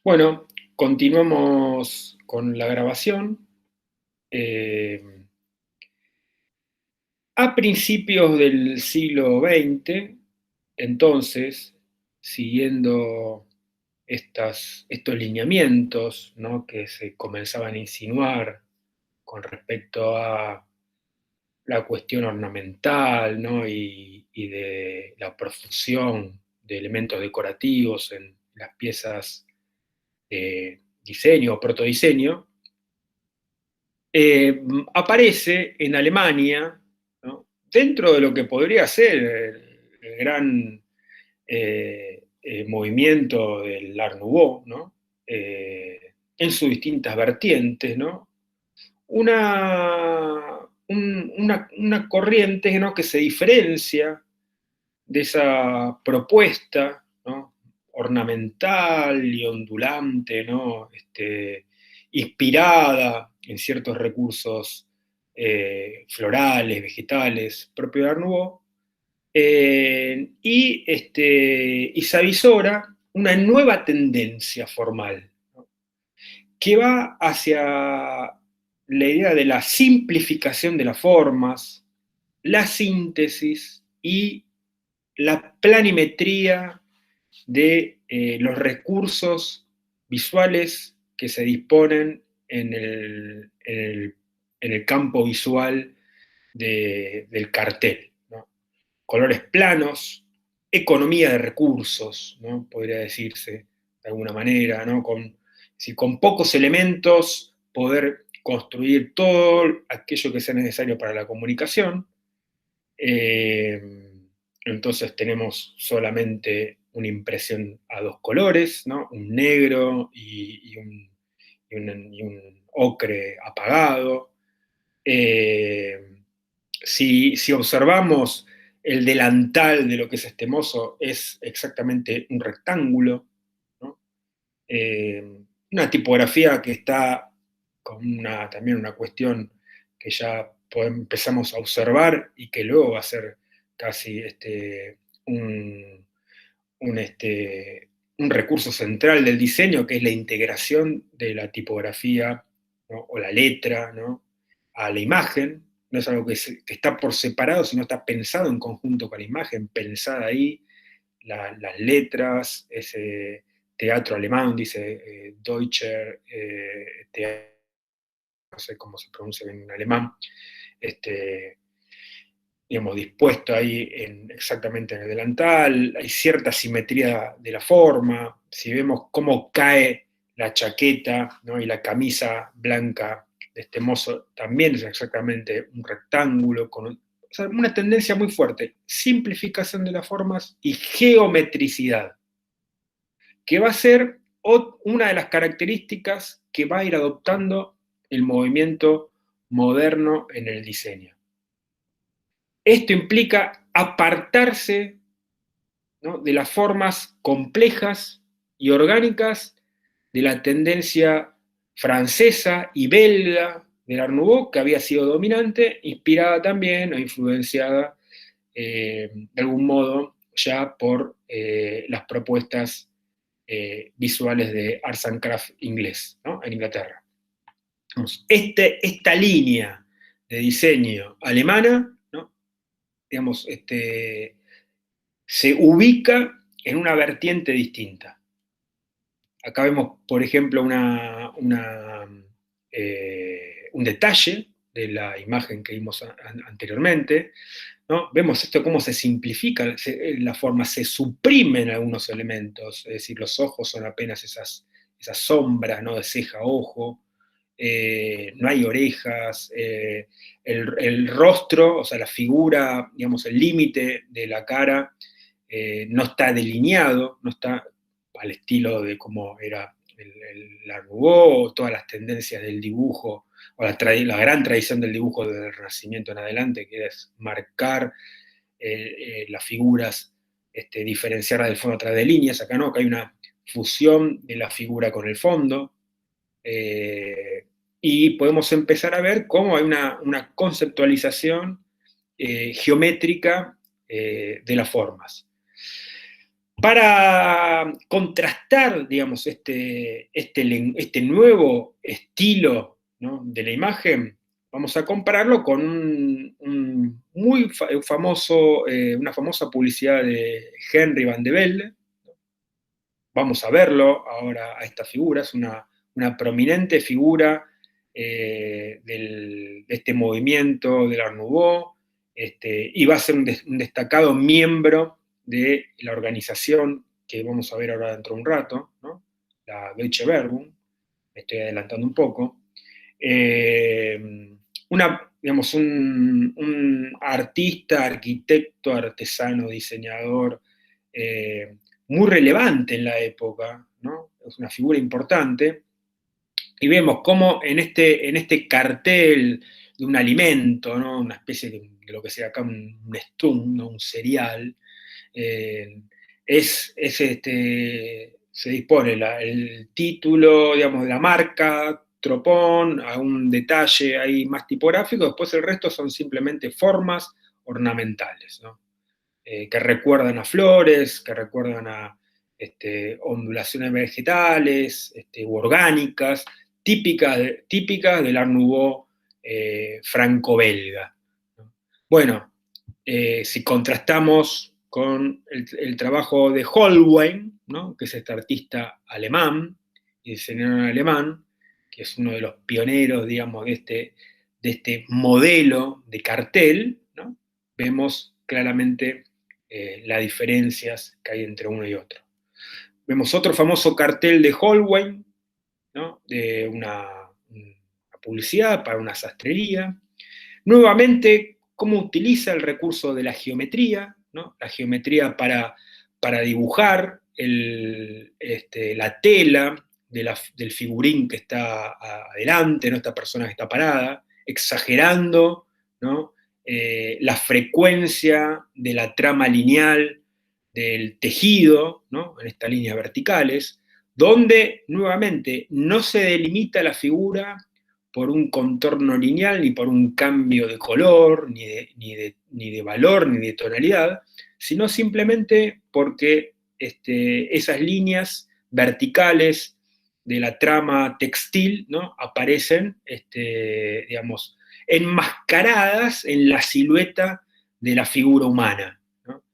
Bueno, continuamos con la grabación. Eh, a principios del siglo XX, entonces, siguiendo estos lineamientos, ¿no?, que se comenzaban a insinuar con respecto a la cuestión ornamental, ¿no?, y de la profusión de elementos decorativos en las piezas de diseño o protodiseño, aparece en Alemania, ¿no?, dentro de lo que podría ser el gran movimiento del Art Nouveau, ¿no?, en sus distintas vertientes, ¿no?, una corriente, ¿no?, que se diferencia de esa propuesta, ¿no?, ornamental y ondulante, ¿no?, inspirada en ciertos recursos florales, vegetales, propio de Art Nouveau, y se avisora una nueva tendencia formal, ¿no?, que va hacia la idea de la simplificación de las formas, la síntesis y la planimetría de los recursos visuales que se disponen en el campo visual del cartel, ¿no? Colores planos, economía de recursos, ¿no?, podría decirse de alguna manera, ¿no?, con pocos elementos poder construir todo aquello que sea necesario para la comunicación. eh, entonces tenemos solamente una impresión a dos colores, ¿no?, un negro y un ocre apagado. Eh, si observamos el delantal de lo que es este mozo, es exactamente un rectángulo, ¿no? Una tipografía que está con también una cuestión que ya empezamos a observar y que luego va a ser casi un, un, este, un recurso central del diseño, que es la integración de la tipografía, ¿no?, o la letra, ¿no?, a la imagen. No es algo que está por separado, sino está pensado en conjunto con la imagen, pensada ahí, las letras, ese teatro alemán, dice Deutscher Theater, no sé cómo se pronuncia en alemán, este, digamos, dispuesto ahí exactamente en el delantal. Hay cierta simetría de la forma. Si vemos cómo cae la chaqueta, ¿no?, y la camisa blanca de este mozo, también es exactamente un rectángulo, o sea, una tendencia muy fuerte: simplificación de las formas y geometricidad, que va a ser una de las características que va a ir adoptando el movimiento moderno en el diseño. Esto implica apartarse, ¿no?, de las formas complejas y orgánicas de la tendencia francesa y belga del Art Nouveau, que había sido dominante, inspirada también o influenciada de algún modo ya por las propuestas visuales de Arts and Crafts inglés, ¿no?, en Inglaterra. Esta línea de diseño alemana, ¿no?, digamos, se ubica en una vertiente distinta. Acá vemos, por ejemplo, un detalle de la imagen que vimos anteriormente, ¿no? Vemos esto, cómo se simplifica la forma, se suprimen algunos elementos, es decir, los ojos son apenas esas sombras, ¿no?, de ceja a ojo. No hay orejas. El rostro, o sea, la figura, digamos, el límite de la cara no está delineado, no está al estilo de cómo era el Art Nouveau, o todas las tendencias del dibujo, o la gran tradición del dibujo del Renacimiento en adelante, que es marcar las figuras, diferenciarlas del fondo a través de líneas. Acá no, acá hay una fusión de la figura con el fondo, y podemos empezar a ver cómo hay una conceptualización geométrica de las formas. Para contrastar, digamos, este nuevo estilo, ¿no?, de la imagen, vamos a compararlo con una famosa publicidad de Henry Van de Velde. Vamos a verlo ahora a esta figura, es una prominente figura de este movimiento del Art Nouveau, y va a ser un destacado miembro de la organización que vamos a ver ahora dentro de un rato, ¿no?, la Deutsche Werbung. Me estoy adelantando un poco. Digamos, un artista, arquitecto, artesano, diseñador, muy relevante en la época, ¿no? Es una figura importante. Y vemos cómo en este cartel de un alimento, ¿no?, una especie de lo que sea acá un Nestum, ¿no?, un cereal, eh, se dispone el título, digamos, de la marca, Tropón, a un detalle ahí más tipográfico, después el resto son simplemente formas ornamentales, ¿no?, que recuerdan a flores, que recuerdan a ondulaciones vegetales, u orgánicas, típicas del Art Nouveau franco-belga, ¿no? Bueno, si contrastamos con el trabajo de Holbein, ¿no?, que es este artista alemán y diseñador alemán, que es uno de los pioneros, digamos, de este modelo de cartel, ¿no?, vemos claramente las diferencias que hay entre uno y otro. Vemos otro famoso cartel de Holbein, ¿no?, de una publicidad para una sastrería. Nuevamente, cómo utiliza el recurso de la geometría, ¿no?, la geometría para dibujar la tela del figurín que está adelante, ¿no?, esta persona que está parada, exagerando, ¿no?, la frecuencia de la trama lineal del tejido, ¿no?, en estas líneas verticales, donde nuevamente no se delimita la figura por un contorno lineal, ni por un cambio de color, ni de valor, ni de tonalidad, sino simplemente porque esas líneas verticales de la trama textil, ¿no?, aparecen, digamos, enmascaradas en la silueta de la figura humana, ¿no?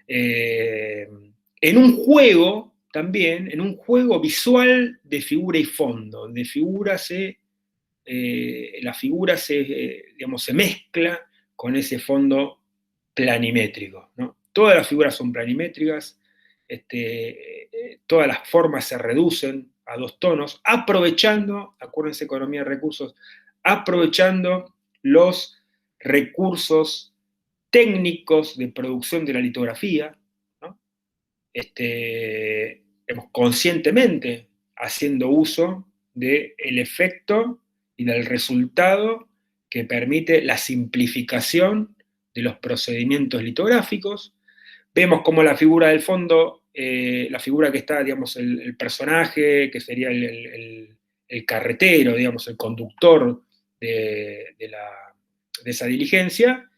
En un juego también, en un juego visual de figura y fondo, donde la figura digamos, se mezcla con ese fondo planimétrico, ¿no? Todas las figuras son planimétricas, todas las formas se reducen a dos tonos, aprovechando, acuérdense, economía de recursos, aprovechando los recursos técnicos de producción de la litografía, ¿no?, conscientemente haciendo uso del efecto y del resultado que permite la simplificación de los procedimientos litográficos. Vemos como la figura del fondo, la figura que está, digamos, el personaje, que sería el carretero, digamos, el conductor de esa diligencia,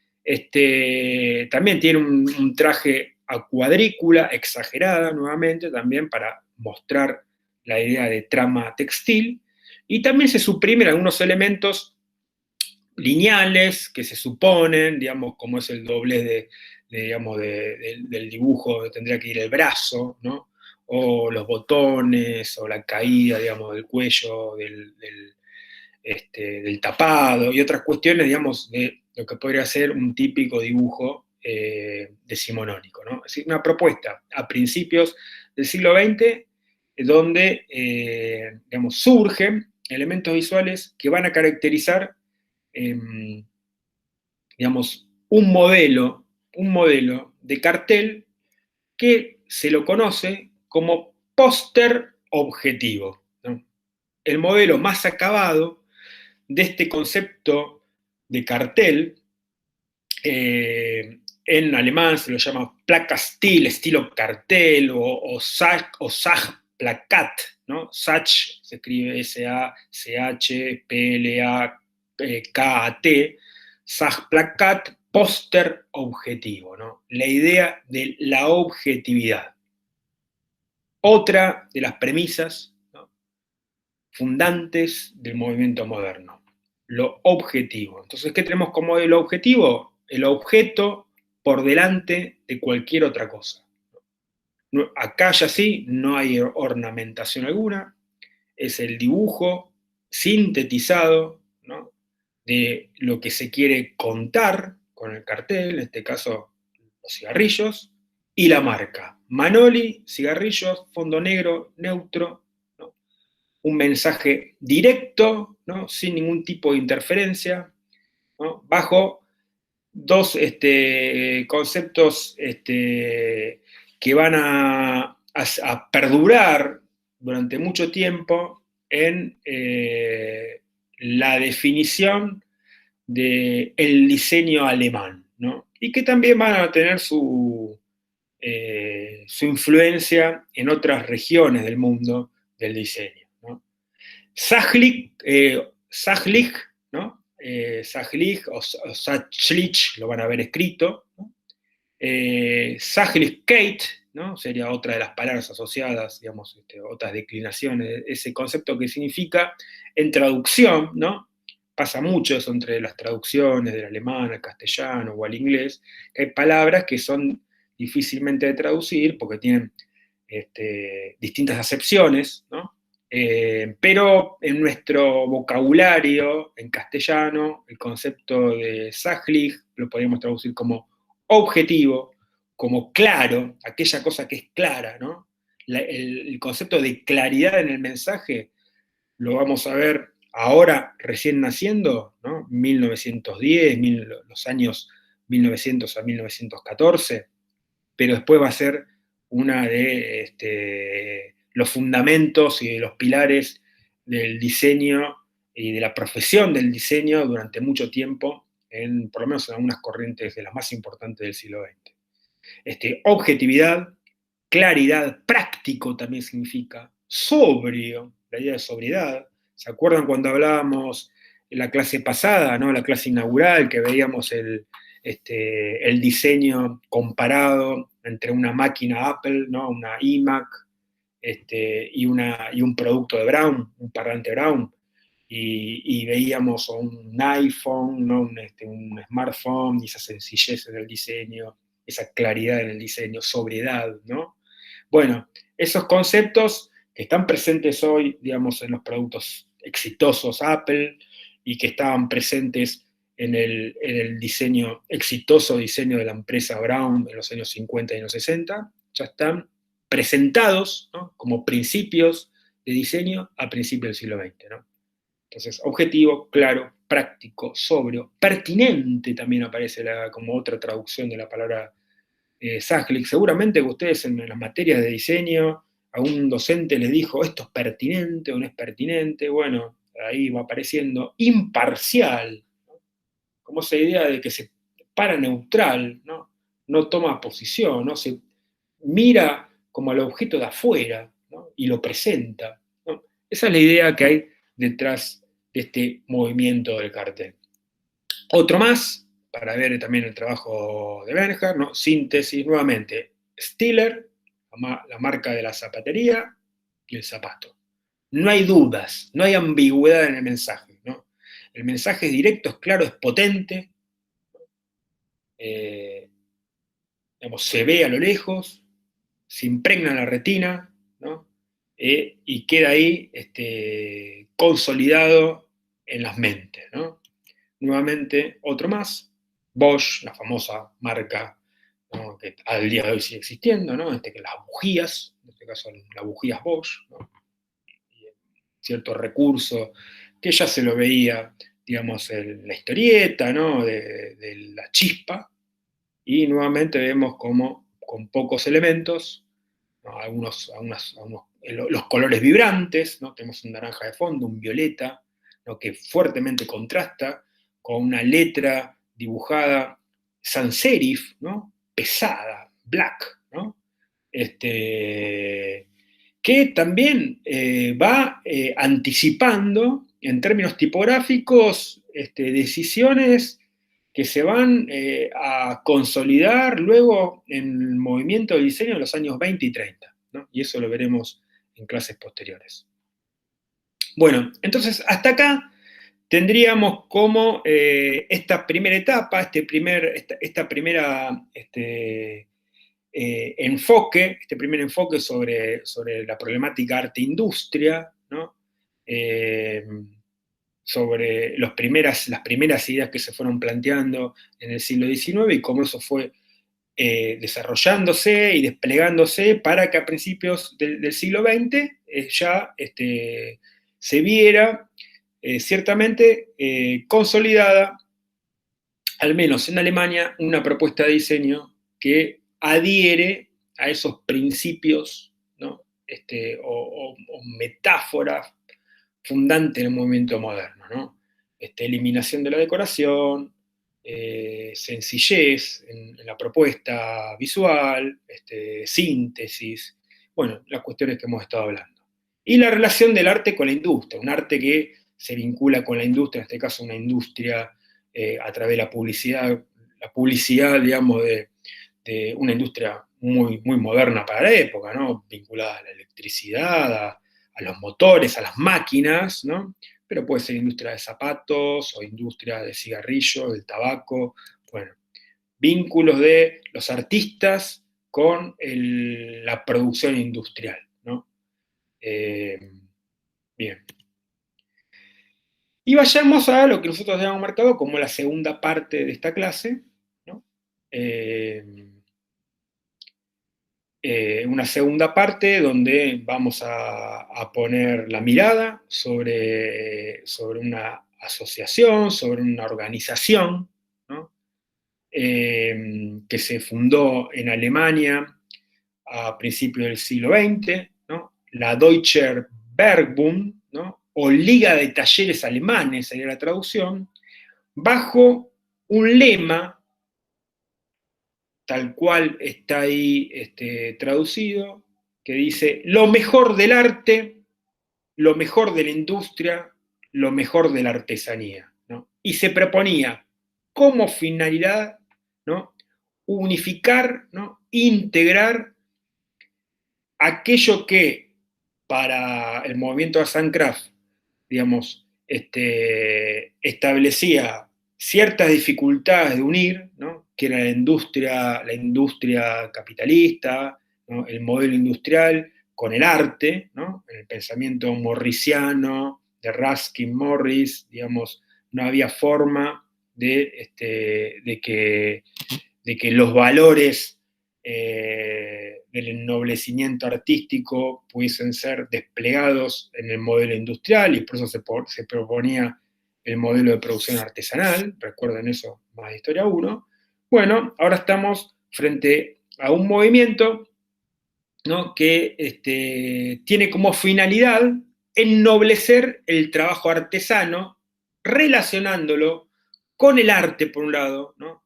también tiene un traje a cuadrícula, exagerada nuevamente, también para mostrar la idea de trama textil, y también se suprimen algunos elementos lineales que se suponen, digamos, como es el doblez digamos, del dibujo donde tendría que ir el brazo, ¿no?, o los botones, o la caída, digamos, del cuello, del tapado, y otras cuestiones, digamos, de lo que podría ser un típico dibujo decimonónico, ¿no? Es decir, una propuesta a principios del siglo XX donde, digamos, surgen elementos visuales que van a caracterizar, digamos, un modelo de cartel que se lo conoce como póster objetivo, ¿no? El modelo más acabado de este concepto de cartel, en alemán se lo llama Plakat-Stil, estilo cartel, o Sachplakat, ¿no? Sach se escribe Sachplakat, Sachplakat, póster objetivo, ¿no? La idea de la objetividad. otra de las premisas, ¿no?, fundantes del movimiento moderno, lo objetivo. Entonces, ¿qué tenemos como el objetivo? El objeto por delante de cualquier otra cosa. Acá ya sí, no hay ornamentación alguna, es el dibujo sintetizado, ¿no?, de lo que se quiere contar con el cartel, en este caso los cigarrillos, y la marca. Manoli, cigarrillos, fondo negro, neutro, ¿no?, un mensaje directo, ¿no?, sin ningún tipo de interferencia, ¿no?, bajo dos conceptos que van a perdurar durante mucho tiempo en la definición del diseño alemán, ¿no?, y que también van a tener su influencia en otras regiones del mundo del diseño, ¿no? Sachlich, ¿no? Sachlich o Sachlich, lo van a ver escrito, ¿no? Sachlichkeit, ¿no?, sería otra de las palabras asociadas, digamos, otras declinaciones, ese concepto que significa, en traducción, ¿no?, pasa mucho eso entre las traducciones del alemán al castellano o al inglés, que hay palabras que son difícilmente de traducir porque tienen distintas acepciones, ¿no? Pero en nuestro vocabulario, en castellano, el concepto de Sachlich lo podríamos traducir como objetivo, como claro, aquella cosa que es clara, ¿no? El concepto de claridad en el mensaje lo vamos a ver ahora recién naciendo, ¿no? 1910, los años 1900 a 1914, pero después va a ser una de los fundamentos y de los pilares del diseño y de la profesión del diseño durante mucho tiempo, por lo menos en algunas corrientes de las más importantes del siglo XX. Objetividad, claridad, práctico también significa, sobrio, la idea de sobriedad. ¿Se acuerdan cuando hablábamos en la clase pasada, ¿no?, la clase inaugural, que veíamos el diseño comparado entre una máquina Apple, ¿no?, una iMac, y un producto de Brown, un parlante Brown, y veíamos un iPhone, ¿no?, un smartphone, y esa sencillez en el diseño, esa claridad en el diseño, sobriedad, ¿no? Bueno, esos conceptos que están presentes hoy, digamos, en los productos exitosos Apple y que estaban presentes en el diseño, exitoso diseño de la empresa Brown en los años 50 y los 60, ya están presentados, ¿no?, como principios de diseño a principios del siglo XX, ¿no? Entonces, objetivo, claro, práctico, sobrio, pertinente también aparece como otra traducción de la palabra Sachlich. Seguramente que ustedes en las materias de diseño, a un docente les dijo, esto es pertinente o no es pertinente. Bueno, ahí va apareciendo imparcial, ¿no?, como esa idea de que se para neutral, ¿no?, no toma posición, no se mira como al objeto de afuera, ¿no?, y lo presenta, ¿no? Esa es la idea que hay detrás de este movimiento del cartel. Otro más, para ver también el trabajo de Bernhard, ¿no?, síntesis nuevamente, Stiller, la marca de la zapatería y el zapato. No hay dudas, no hay ambigüedad en el mensaje, ¿no? El mensaje es directo, es claro, es potente, digamos, se ve a lo lejos, se impregna en la retina, ¿no?, y queda ahí consolidado en las mentes, ¿no? Nuevamente, otro más, Bosch, la famosa marca, ¿no?, que al día de hoy sigue existiendo, ¿no?, que las bujías, en este caso las bujías Bosch, ¿no?, y cierto recurso que ya se lo veía, digamos, en la historieta, ¿no?, de la chispa, y nuevamente vemos como con pocos elementos, ¿no?, los colores vibrantes, ¿no?, tenemos un naranja de fondo, un violeta, ¿no?, que fuertemente contrasta con una letra dibujada sans serif, ¿no?, pesada, black, ¿no?, que también va anticipando en términos tipográficos decisiones que se van a consolidar luego en el movimiento del diseño de los años 20 y 30. ¿no? Y eso lo veremos en clases posteriores. Bueno, entonces hasta acá tendríamos como esta primera etapa, esta primera enfoque, este primer enfoque sobre la problemática arte-industria, ¿no? Sobre las primeras ideas que se fueron planteando en el siglo XIX y cómo eso fue desarrollándose y desplegándose para que a principios del siglo XX ya se viera ciertamente consolidada, al menos en Alemania, una propuesta de diseño que adhiere a esos principios, ¿no? O metáforas fundantes del movimiento moderno, ¿no? Eliminación de la decoración, sencillez en la propuesta visual, síntesis, bueno, las cuestiones que hemos estado hablando. Y la relación del arte con la industria, un arte que se vincula con la industria, en este caso una industria a través de la publicidad, digamos, de una industria muy, muy moderna para la época, ¿no? Vinculada a la electricidad, a los motores, a las máquinas, ¿no? Pero puede ser industria de zapatos o industria de cigarrillos, del tabaco, bueno, vínculos de los artistas con la producción industrial, ¿no? Bien. Y vayamos a lo que nosotros habíamos marcado como la segunda parte de esta clase, ¿no? Una segunda parte donde vamos a poner la mirada sobre una asociación, sobre una organización, ¿no? Que se fundó en Alemania a principios del siglo XX, ¿no? La Deutscher Werkbund, ¿no? O Liga de Talleres Alemanes, sería la traducción, bajo un lema tal cual está ahí traducido, que dice, lo mejor del arte, lo mejor de la industria, lo mejor de la artesanía, ¿no? Y se proponía como finalidad, ¿no? Unificar, ¿no? Integrar aquello que para el movimiento Arts and Crafts, digamos, establecía ciertas dificultades de unir, ¿no? Que era la industria capitalista, ¿no? El modelo industrial con el arte, ¿no? En el pensamiento morrisiano de Ruskin Morris, digamos, no había forma de que los valores del ennoblecimiento artístico pudiesen ser desplegados en el modelo industrial y por eso se proponía el modelo de producción artesanal, recuerden eso más de Historia 1. Bueno, ahora estamos frente a un movimiento, ¿no? Que tiene como finalidad ennoblecer el trabajo artesano, relacionándolo con el arte, por un lado, ¿no?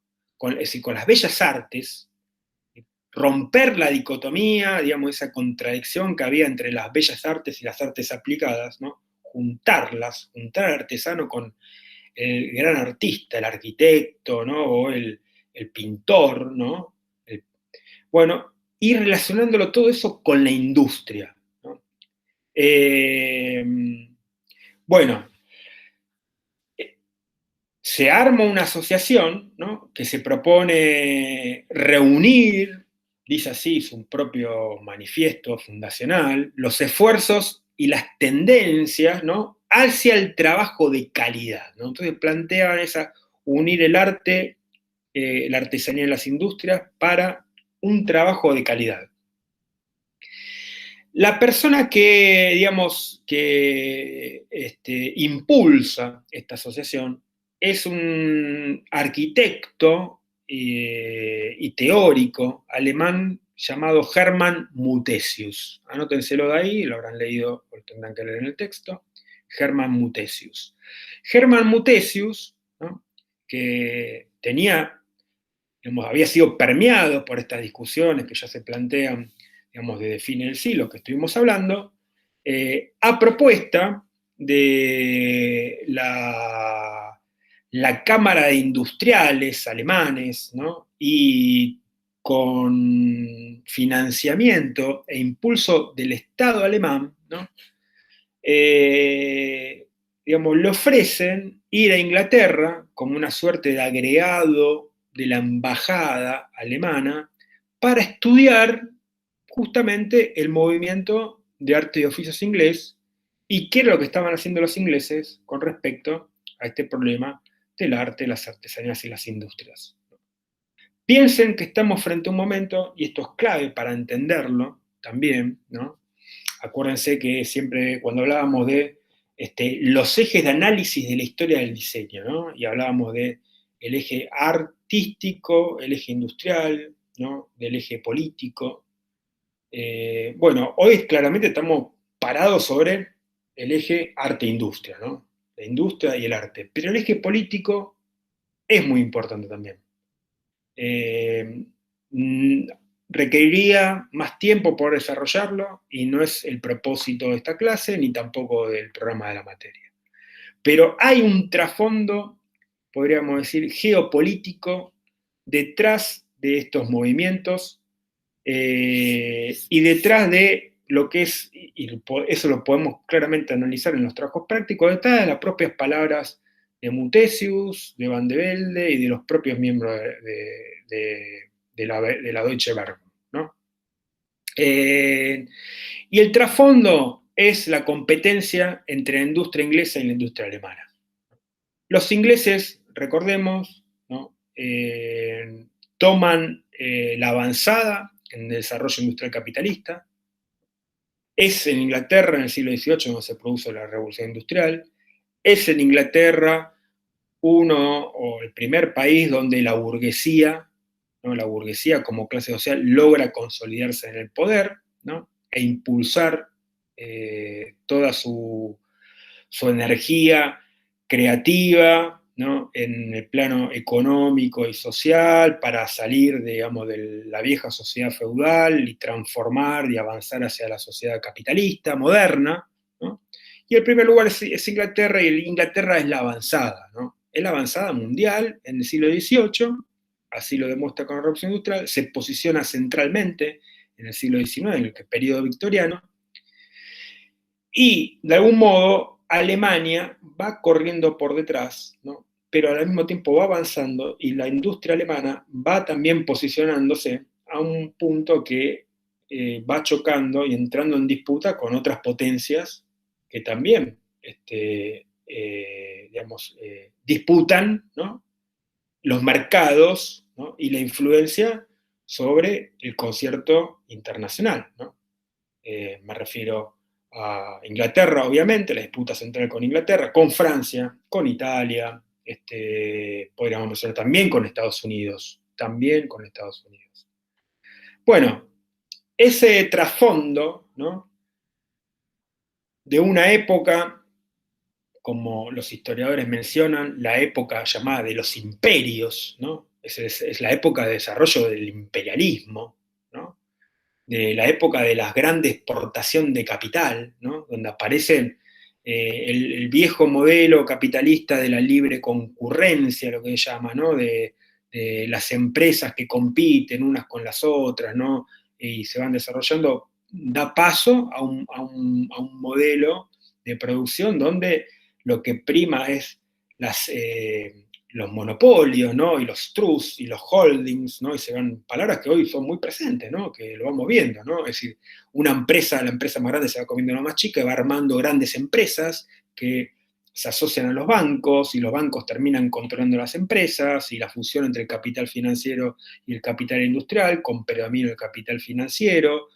Es decir, con las bellas artes, romper la dicotomía, digamos, esa contradicción que había entre las bellas artes y las artes aplicadas, ¿no? Juntar al artesano con el gran artista, el arquitecto, ¿no? O el pintor, ¿no? Bueno, y relacionándolo todo eso con la industria, ¿no? Bueno, se arma una asociación, ¿no? Que se propone reunir, dice así su propio manifiesto fundacional, los esfuerzos y las tendencias, ¿no? Hacia el trabajo de calidad, ¿no? Entonces plantean unir el arte, la artesanía y las industrias para un trabajo de calidad. La persona que, digamos, que impulsa esta asociación es un arquitecto y teórico alemán llamado Hermann Muthesius. Anótenselo de ahí, lo habrán leído, lo tendrán que leer en el texto. Hermann Muthesius. Hermann Muthesius, ¿no? Que había sido permeado por estas discusiones que ya se plantean, digamos, desde fines del siglo que estuvimos hablando, a propuesta de la Cámara de Industriales alemanes, ¿no? Y con financiamiento e impulso del Estado alemán, ¿no? Digamos, le ofrecen ir a Inglaterra como una suerte de agregado de la embajada alemana para estudiar justamente el movimiento de arte y oficios inglés y qué era lo que estaban haciendo los ingleses con respecto a este problema del arte, las artesanías y las industrias. Piensen que estamos frente a un momento, y esto es clave para entenderlo también, ¿no? Acuérdense que siempre cuando hablábamos de los ejes de análisis de la historia del diseño, ¿no? Y hablábamos de el eje artístico, el eje industrial, ¿no? Del eje político. Bueno, hoy claramente estamos parados sobre el eje arte-industria, ¿no? La industria y el arte. Pero el eje político es muy importante también. Eh, Requeriría más tiempo por desarrollarlo y no es el propósito de esta clase ni tampoco del programa de la materia. Pero hay un trasfondo, podríamos decir, geopolítico detrás de estos movimientos y detrás de lo que es, y eso lo podemos claramente analizar en los trabajos prácticos, detrás de las propias palabras de Mutesius, de Van de Velde y de los propios miembros de la Deutsche Bank, ¿no? Y el trasfondo es la competencia entre la industria inglesa y la industria alemana. Los ingleses, recordemos, ¿no? Toman la avanzada en el desarrollo industrial capitalista. Es en Inglaterra en el siglo XVIII donde se produce la revolución industrial. Es en Inglaterra uno o el primer país donde la burguesía, ¿no? La burguesía como clase social logra consolidarse en el poder, ¿no? E impulsar toda su energía creativa, ¿no? En el plano económico y social para salir, digamos, de la vieja sociedad feudal y transformar y avanzar hacia la sociedad capitalista, moderna, ¿no? Y el primer lugar es Inglaterra, y Inglaterra es la avanzada, ¿no? Es la avanzada mundial en el siglo XVIII, así lo demuestra con la Revolución Industrial, se posiciona centralmente en el siglo XIX, en el periodo victoriano, y de algún modo Alemania va corriendo por detrás, ¿no? Pero al mismo tiempo va avanzando y la industria alemana va también posicionándose a un punto que va chocando y entrando en disputa con otras potencias que también digamos, disputan, ¿no? Los mercados, ¿no? Y la influencia sobre el concierto internacional, ¿no? Me refiero a Inglaterra, obviamente, la disputa central con Inglaterra, con Francia, con Italia, podríamos mencionar también con Estados Unidos, también con Estados Unidos. Bueno, ese trasfondo, ¿no? De una época, como los historiadores mencionan, la época llamada de los imperios, ¿no? Es la época de desarrollo del imperialismo, ¿no? De la época de la gran exportación de capital, ¿no? Donde aparecen el viejo modelo capitalista de la libre concurrencia, lo que se llama, ¿no? De las empresas que compiten unas con las otras, ¿no? Y se van desarrollando, da paso a un modelo de producción donde lo que prima es los monopolios, ¿no? Y los trusts y los holdings, ¿no? Y se van palabras que hoy son muy presentes, ¿no? Que lo vamos viendo, ¿no? Es decir, la empresa más grande se va comiendo a la más chica y va armando grandes empresas que se asocian a los bancos y los bancos terminan controlando las empresas y la fusión entre el capital financiero y el capital industrial con predominio del capital financiero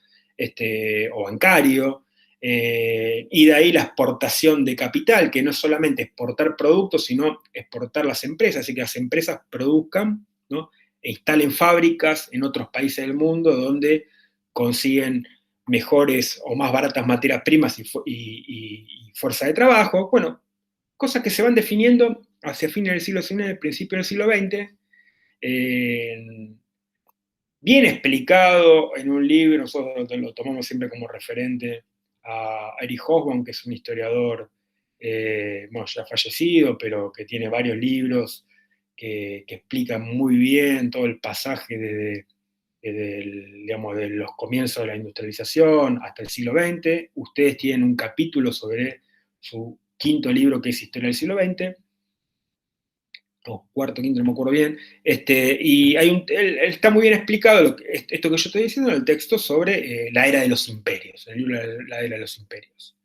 o bancario. Y de ahí la exportación de capital, que no es solamente exportar productos, sino exportar las empresas, así que las empresas produzcan, ¿no? E instalen fábricas en otros países del mundo donde consiguen mejores o más baratas materias primas y fuerza de trabajo. Bueno, cosas que se van definiendo hacia fines del siglo XIX, principio del siglo XX, bien explicado en un libro, nosotros lo tomamos siempre como referente a Erich Hobsbawm, que es un historiador, bueno, ya fallecido, pero que tiene varios libros que explican muy bien todo el pasaje digamos, de los comienzos de la industrialización hasta el siglo XX. Ustedes tienen un capítulo sobre su quinto libro, que es Historia del siglo XX, o cuarto, quinto, no me acuerdo bien, y él está muy bien explicado esto que yo estoy diciendo en el texto sobre la era de los imperios, el libro La era de los imperios.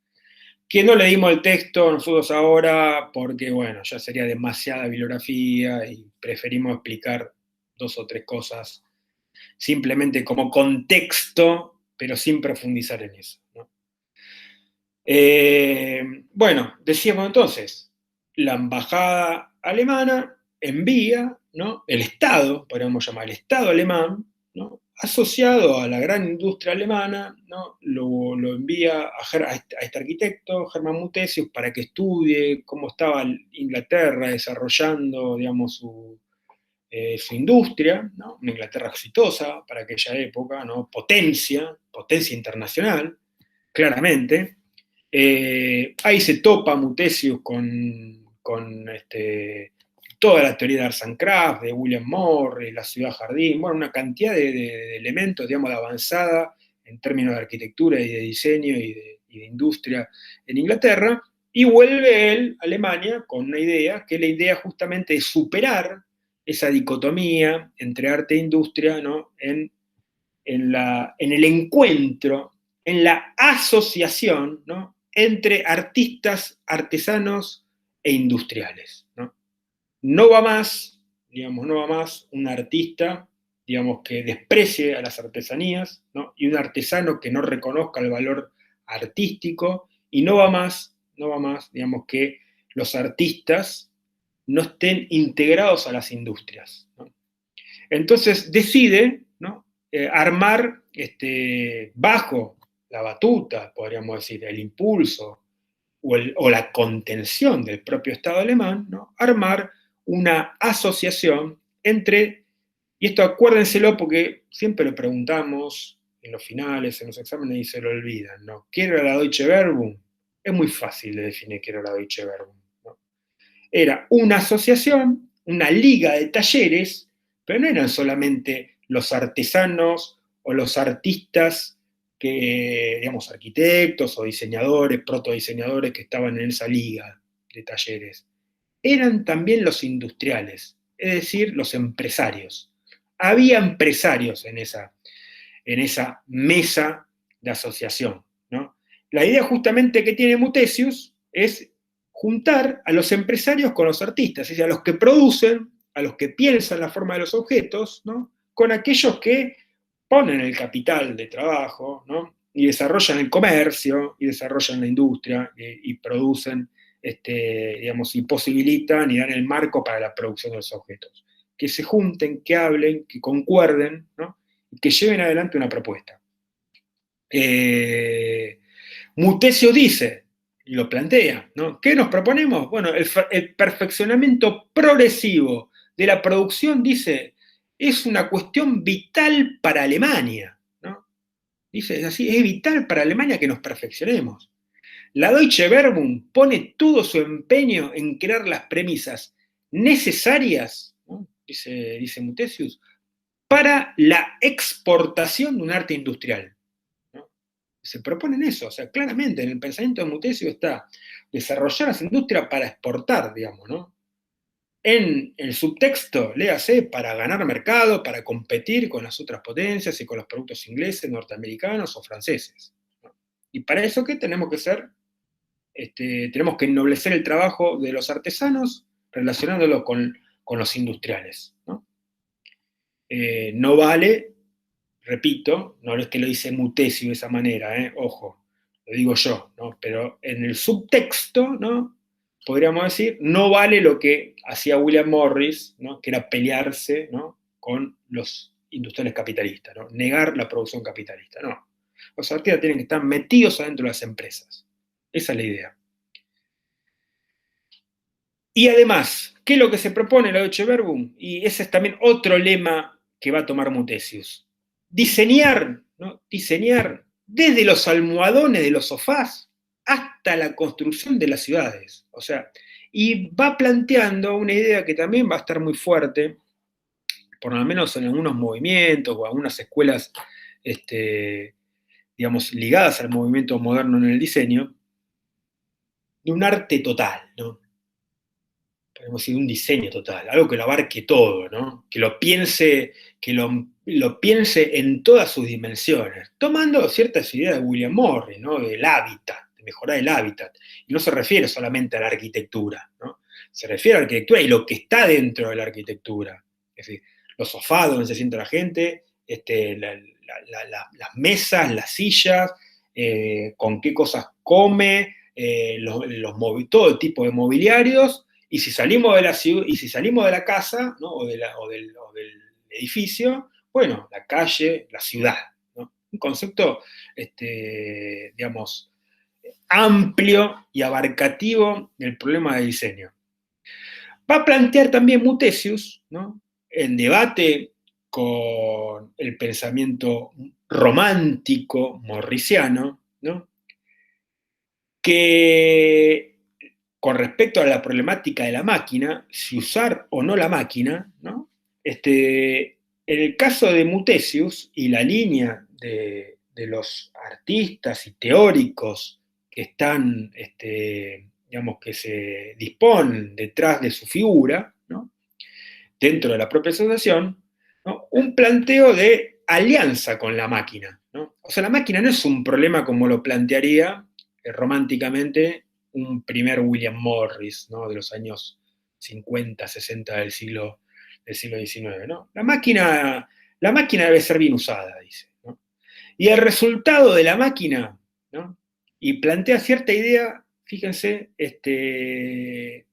Que no leímos el texto nosotros ahora porque, bueno, ya sería demasiada bibliografía y preferimos explicar 2 o 3 cosas simplemente como contexto, pero sin profundizar en eso, ¿no? Bueno, decíamos entonces, la embajada alemana envía, ¿no? El Estado, podríamos llamar el Estado alemán, ¿no? Asociado a la gran industria alemana, ¿no? Lo envía a este arquitecto, Hermann Muthesius, para que estudie cómo estaba Inglaterra desarrollando, digamos, su industria, ¿no? Una Inglaterra exitosa para aquella época, ¿no? Potencia internacional, claramente. Ahí se topa Muthesius con toda la teoría de Arsancraft, de William Morris, la ciudad jardín, bueno, una cantidad de elementos, digamos, de avanzada en términos de arquitectura y de diseño y de industria en Inglaterra, y vuelve él a Alemania con una idea, que es la idea justamente de superar esa dicotomía entre arte e industria, ¿no? en el encuentro, en la asociación, ¿no? Entre artistas, artesanos e industriales, ¿no? No va más, digamos, no va más un artista, digamos, que desprecie a las artesanías, ¿no? Y un artesano que no reconozca el valor artístico, y no va más, digamos, que los artistas no estén integrados a las industrias, ¿no? Entonces decide, ¿no? Armar bajo la batuta, podríamos decir, el impulso o la contención del propio Estado alemán, ¿no? Armar una asociación entre, y esto acuérdenselo porque siempre lo preguntamos en los finales, en los exámenes y se lo olvidan, ¿no? ¿Qué era la Deutsche Werbung? Es muy fácil de definir qué era la Deutsche Werbung, ¿no? Era una asociación, una liga de talleres, pero no eran solamente los artesanos o los artistas que, digamos, arquitectos o diseñadores, protodiseñadores que estaban en esa liga de talleres. Eran también los industriales, es decir, los empresarios. Había empresarios en esa mesa de asociación, ¿no? La idea justamente que tiene Muthesius es juntar a los empresarios con los artistas, es decir, a los que producen, a los que piensan la forma de los objetos, ¿no? Con aquellos que ponen el capital de trabajo, ¿no? Y desarrollan el comercio, y desarrollan la industria, y producen, digamos, y posibilitan y dan el marco para la producción de los objetos. Que se junten, que hablen, que concuerden, ¿no? Y que lleven adelante una propuesta. Mutesio dice, y lo plantea, ¿no? ¿Qué nos proponemos? Bueno, el perfeccionamiento progresivo de la producción, dice, es una cuestión vital para Alemania, ¿no? Dice, es así, es vital para Alemania que nos perfeccionemos. La Deutsche Werbung pone todo su empeño en crear las premisas necesarias, ¿no? dice Muthesius, para la exportación de un arte industrial, ¿no? Se proponen eso, o sea, claramente en el pensamiento de Muthesius está desarrollar las industrias para exportar, digamos, ¿no? En el subtexto, léase, para ganar mercado, para competir con las otras potencias y con los productos ingleses, norteamericanos o franceses, ¿no? Y para eso, ¿qué tenemos que hacer? Tenemos que ennoblecer el trabajo de los artesanos relacionándolo con los industriales, ¿no? No vale, repito, no es que lo dice Mutesio de esa manera, ojo, lo digo yo, ¿no? Pero en el subtexto, ¿no? Podríamos decir, no vale lo que hacía William Morris, ¿no? Que era pelearse, ¿no? Con los industriales capitalistas, ¿no? Negar la producción capitalista, no. Los artistas tienen que estar metidos adentro de las empresas. Esa es la idea. Y además, ¿qué es lo que se propone en la Deutsche Werbung? Y ese es también otro lema que va a tomar Muthesius. Diseñar, ¿no? Diseñar desde los almohadones de los sofás hasta la construcción de las ciudades. O sea, y va planteando una idea que también va a estar muy fuerte, por lo menos en algunos movimientos o algunas escuelas, digamos, ligadas al movimiento moderno en el diseño, de un arte total, ¿no? Podemos decir, un diseño total, algo que lo abarque todo, ¿no? Que lo piense en todas sus dimensiones, tomando ciertas ideas de William Morris, ¿no? Del hábitat, de mejorar el hábitat. Y no se refiere solamente a la arquitectura, ¿no? Se refiere a la arquitectura y lo que está dentro de la arquitectura. Es decir, los sofás donde se sienta la gente, las mesas, las sillas, con qué cosas come, todo el tipo de mobiliarios, y si salimos de la ciudad, y si salimos de la casa, ¿no? o del edificio, bueno, la calle, la ciudad, ¿no? Un concepto, digamos, amplio y abarcativo del problema de diseño. Va a plantear también Mutesius, ¿no? En debate con el pensamiento romántico morrisiano, ¿no? Que con respecto a la problemática de la máquina, si usar o no la máquina, ¿no? En el caso de Mutesius y la línea de los artistas y teóricos que están, digamos, que se disponen detrás de su figura, ¿no? Dentro de la propia asociación, ¿no? Un planteo de alianza con la máquina, ¿no? O sea, la máquina no es un problema como lo plantearía románticamente un primer William Morris, ¿no? De los años 50, 60 del siglo XIX, ¿no? La máquina debe ser bien usada, dice, ¿no? Y el resultado de la máquina, ¿no? Y plantea cierta idea, fíjense, que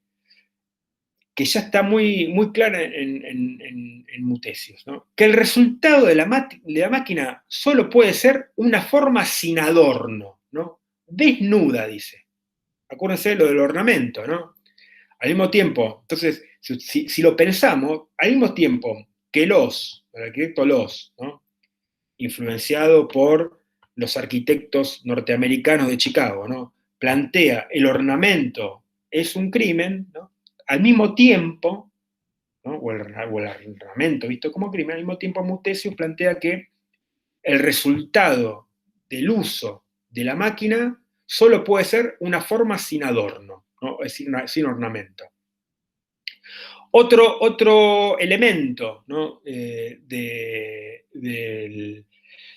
ya está muy, muy clara en Mutesius, ¿no? Que el resultado de la máquina solo puede ser una forma sin adorno, ¿no? Desnuda, dice. Acuérdense de lo del ornamento, ¿no? Al mismo tiempo, entonces, si lo pensamos, al mismo tiempo que el arquitecto Loss, ¿no? Influenciado por los arquitectos norteamericanos de Chicago, ¿no? Plantea el ornamento es un crimen, ¿no? Al mismo tiempo, ¿no? o el ornamento visto como crimen, al mismo tiempo Mutesius plantea que el resultado del uso de la máquina solo puede ser una forma sin adorno, ¿no? Es decir, sin ornamento. Otro elemento, ¿no? De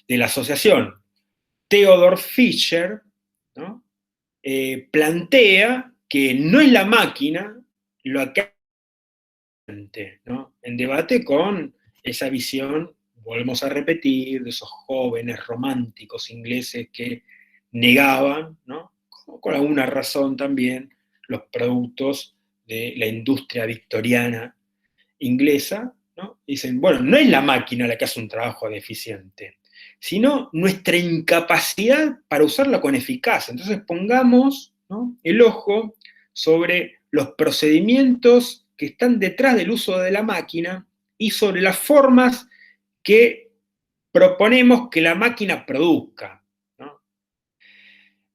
la asociación, Theodor Fischer, ¿no? Plantea que no es la máquina lo que ¿no? En debate con esa visión, volvemos a repetir, de esos jóvenes románticos ingleses que negaban, ¿no? Con alguna razón también, los productos de la industria victoriana inglesa, ¿no? Dicen, bueno, no es la máquina la que hace un trabajo deficiente, sino nuestra incapacidad para usarla con eficacia. Entonces pongamos, ¿no? El ojo sobre los procedimientos que están detrás del uso de la máquina y sobre las formas que proponemos que la máquina produzca, ¿no?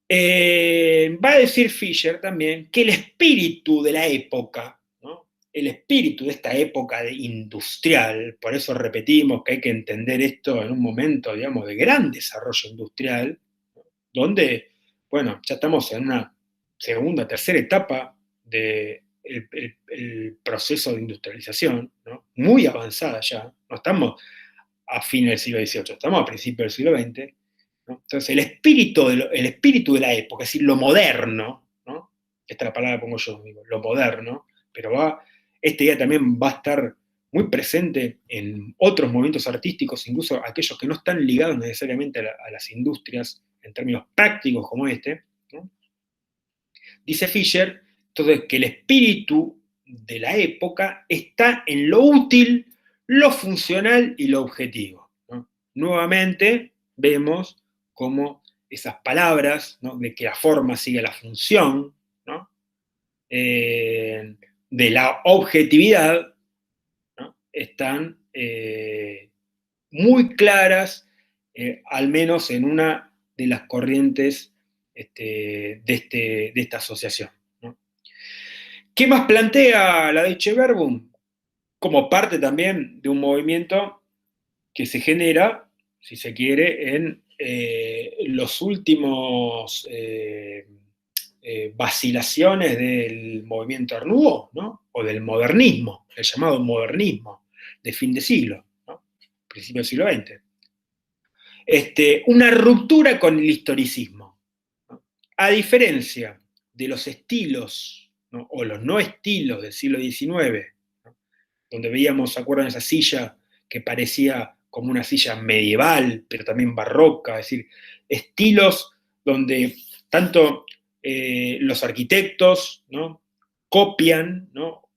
Va a decir Fischer también que el espíritu de la época, ¿no? El espíritu de esta época industrial, por eso repetimos que hay que entender esto en un momento, digamos, de gran desarrollo industrial, ¿no? Donde, bueno, ya estamos en una segunda, tercera etapa del el proceso de industrialización, ¿no? Muy avanzada ya, no estamos a fines del siglo XVIII, estamos a principios del siglo XX, ¿no? Entonces, el espíritu de la época, es decir, lo moderno, ¿no? Esta es la palabra que pongo yo, digo, lo moderno, pero esta idea también va a estar muy presente en otros movimientos artísticos, incluso aquellos que no están ligados necesariamente a las industrias en términos prácticos como este, ¿no? Dice Fischer, entonces, que el espíritu de la época está en lo útil, lo funcional y lo objetivo, ¿no? Nuevamente vemos cómo esas palabras, ¿no? De que la forma sigue la función, ¿no? De la objetividad, ¿no? Están muy claras, al menos en una de las corrientes de esta asociación, ¿no? ¿Qué más plantea la Deutsche Werbung? como parte también de un movimiento que se genera, si se quiere, en los últimos vacilaciones del movimiento Art Nouveau, ¿no? O del modernismo, el llamado modernismo de fin de siglo, ¿no? Principio del siglo XX. Una ruptura con el historicismo, ¿no? A diferencia de los estilos, ¿no? O los no estilos del siglo XIX, ¿no? Donde veíamos, ¿se acuerdan? Esa silla que parecía como una silla medieval, pero también barroca, es decir, estilos donde tanto los arquitectos, ¿no? Copian, ¿no?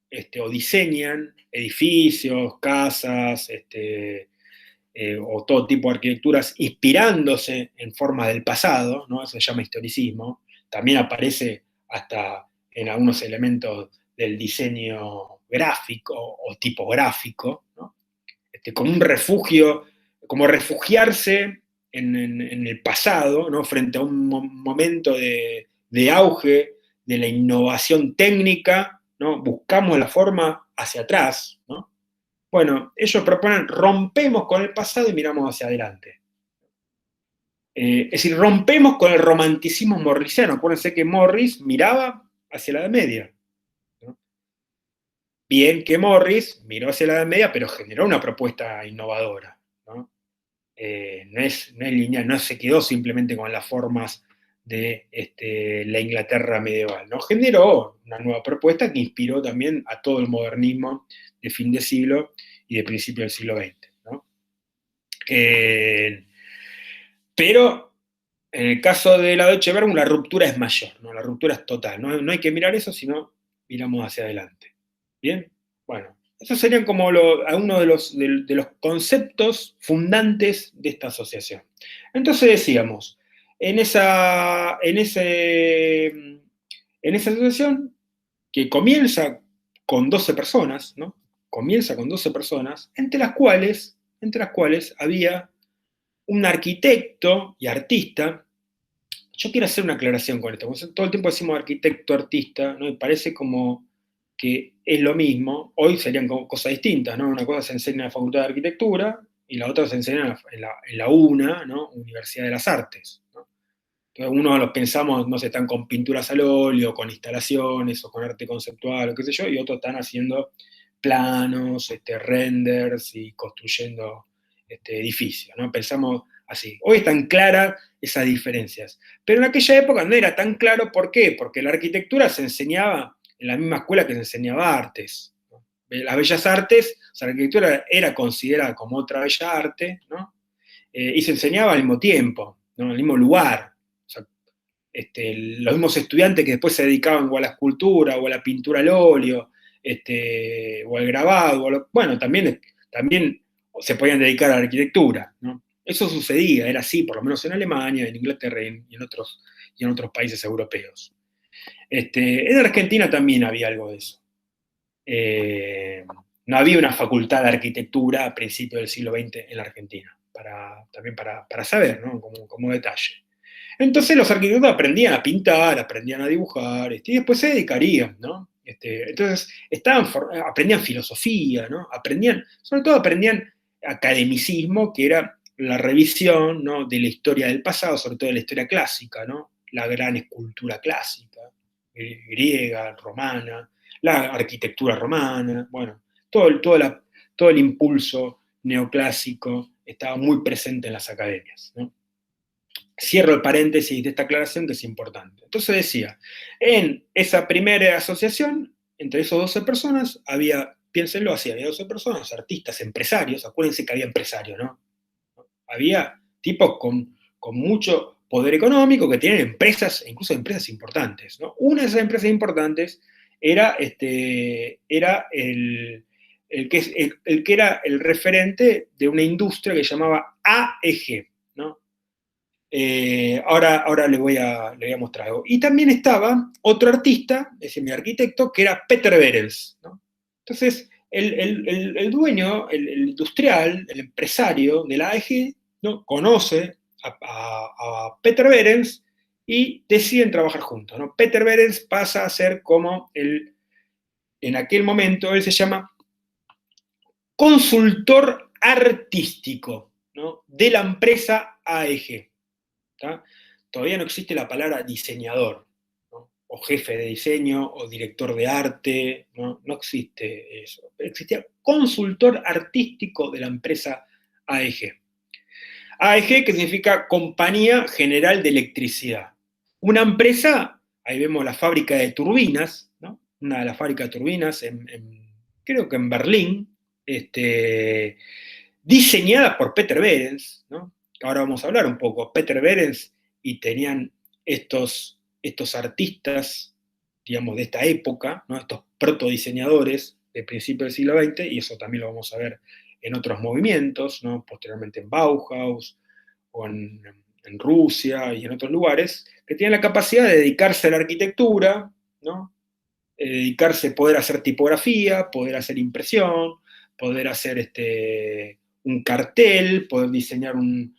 O diseñan edificios, casas, o todo tipo de arquitecturas inspirándose en formas del pasado, ¿no? Eso se llama historicismo. También aparece hasta en algunos elementos del diseño gráfico o tipográfico, ¿no? Como un refugio, como refugiarse en el pasado, ¿no? Frente a un momento de auge de la innovación técnica, ¿no? Buscamos la forma hacia atrás, ¿no? Bueno, ellos proponen rompemos con el pasado y miramos hacia adelante. Es decir, rompemos con el romanticismo morrisiano. Acuérdense que Morris miraba hacia la Edad Media, ¿no? Bien que Morris miró hacia la Edad Media, pero generó una propuesta innovadora, ¿no? No es lineal, no se quedó simplemente con las formas de la Inglaterra medieval, ¿no? Generó una nueva propuesta que inspiró también a todo el modernismo de fin de siglo y de principio del siglo XX, ¿no? Pero en el caso de la Deutsche Welle, la ruptura es mayor, ¿no? La ruptura es total. No hay que mirar eso, sino miramos hacia adelante. ¿Bien? Bueno, esos serían como algunos de los conceptos fundantes de esta asociación. Entonces decíamos, en esa asociación que comienza con 12 personas, ¿no? Comienza con 12 personas, entre las cuales había un arquitecto y artista. Yo quiero hacer una aclaración con esto, porque todo el tiempo decimos arquitecto, artista, ¿no? Y parece como que es lo mismo. Hoy serían cosas distintas, ¿no? Una cosa se enseña en la Facultad de Arquitectura y la otra se enseña en la UNA, ¿no? Universidad de las Artes, ¿no? Entonces uno los pensamos, no sé, están con pinturas al óleo, con instalaciones o con arte conceptual o qué sé yo, y otros están haciendo planos, renders y construyendo edificios, ¿no? Pensamos así. Hoy están claras esas diferencias, pero en aquella época no era tan claro. ¿Por qué? Porque la arquitectura se enseñaba en la misma escuela que se enseñaba artes, ¿no? Las bellas artes, o sea, la arquitectura era considerada como otra bella arte, ¿no? Y se enseñaba al mismo tiempo, ¿no? En el mismo lugar. O sea, los mismos estudiantes que después se dedicaban o a la escultura o a la pintura al óleo, o al grabado, bueno, también se podían dedicar a la arquitectura, ¿no? Eso sucedía, era así, por lo menos en Alemania, en Inglaterra y en otros países europeos. En Argentina también había algo de eso. No había una facultad de arquitectura a principios del siglo XX en la Argentina, también para saber, ¿no? Como detalle. Entonces los arquitectos aprendían a pintar, aprendían a dibujar, y después se dedicarían, ¿no? Entonces aprendían filosofía, ¿no? Sobre todo aprendían academicismo, que era la revisión, ¿no? De la historia del pasado, sobre todo de la historia clásica, ¿no? La gran escultura clásica, griega, romana, la arquitectura romana, bueno, todo el impulso neoclásico estaba muy presente en las academias, ¿no? Cierro el paréntesis de esta aclaración que es importante. Entonces decía, en esa primera asociación, entre esas 12 personas, piénsenlo así, había 12 personas, artistas, empresarios, acuérdense que había empresarios, ¿no? Había tipos con mucho poder económico que tienen empresas, incluso empresas importantes, ¿no? Una de esas empresas importantes era, el que era el referente de una industria que se llamaba AEG, ¿no? Ahora le voy a mostrar algo. Y también estaba otro artista, ese mi arquitecto, que era Peter Behrens, ¿no? Entonces, el dueño, el industrial, el empresario de la AEG, ¿no? Conoce a Peter Behrens y deciden trabajar juntos, ¿no? Peter Behrens pasa a ser como en aquel momento, él se llama consultor artístico, ¿no?, de la empresa AEG. ¿Tá? Todavía no existe la palabra diseñador, ¿no?, o jefe de diseño, o director de arte, no existe eso. Existía consultor artístico de la empresa AEG. AEG, que significa Compañía General de Electricidad. Una empresa, ahí vemos la fábrica de turbinas, ¿no?, una de las fábricas de turbinas, creo que en Berlín, diseñada por Peter Behrens, ¿no? Ahora vamos a hablar un poco. Peter Behrens, y tenían estos artistas, digamos, de esta época, ¿no?, estos protodiseñadores de principios del siglo XX, y eso también lo vamos a ver en otros movimientos, ¿no?, posteriormente en Bauhaus, o en Rusia y en otros lugares, que tienen la capacidad de dedicarse a la arquitectura, ¿no?, dedicarse, poder hacer tipografía, poder hacer impresión, poder hacer un cartel, poder diseñar un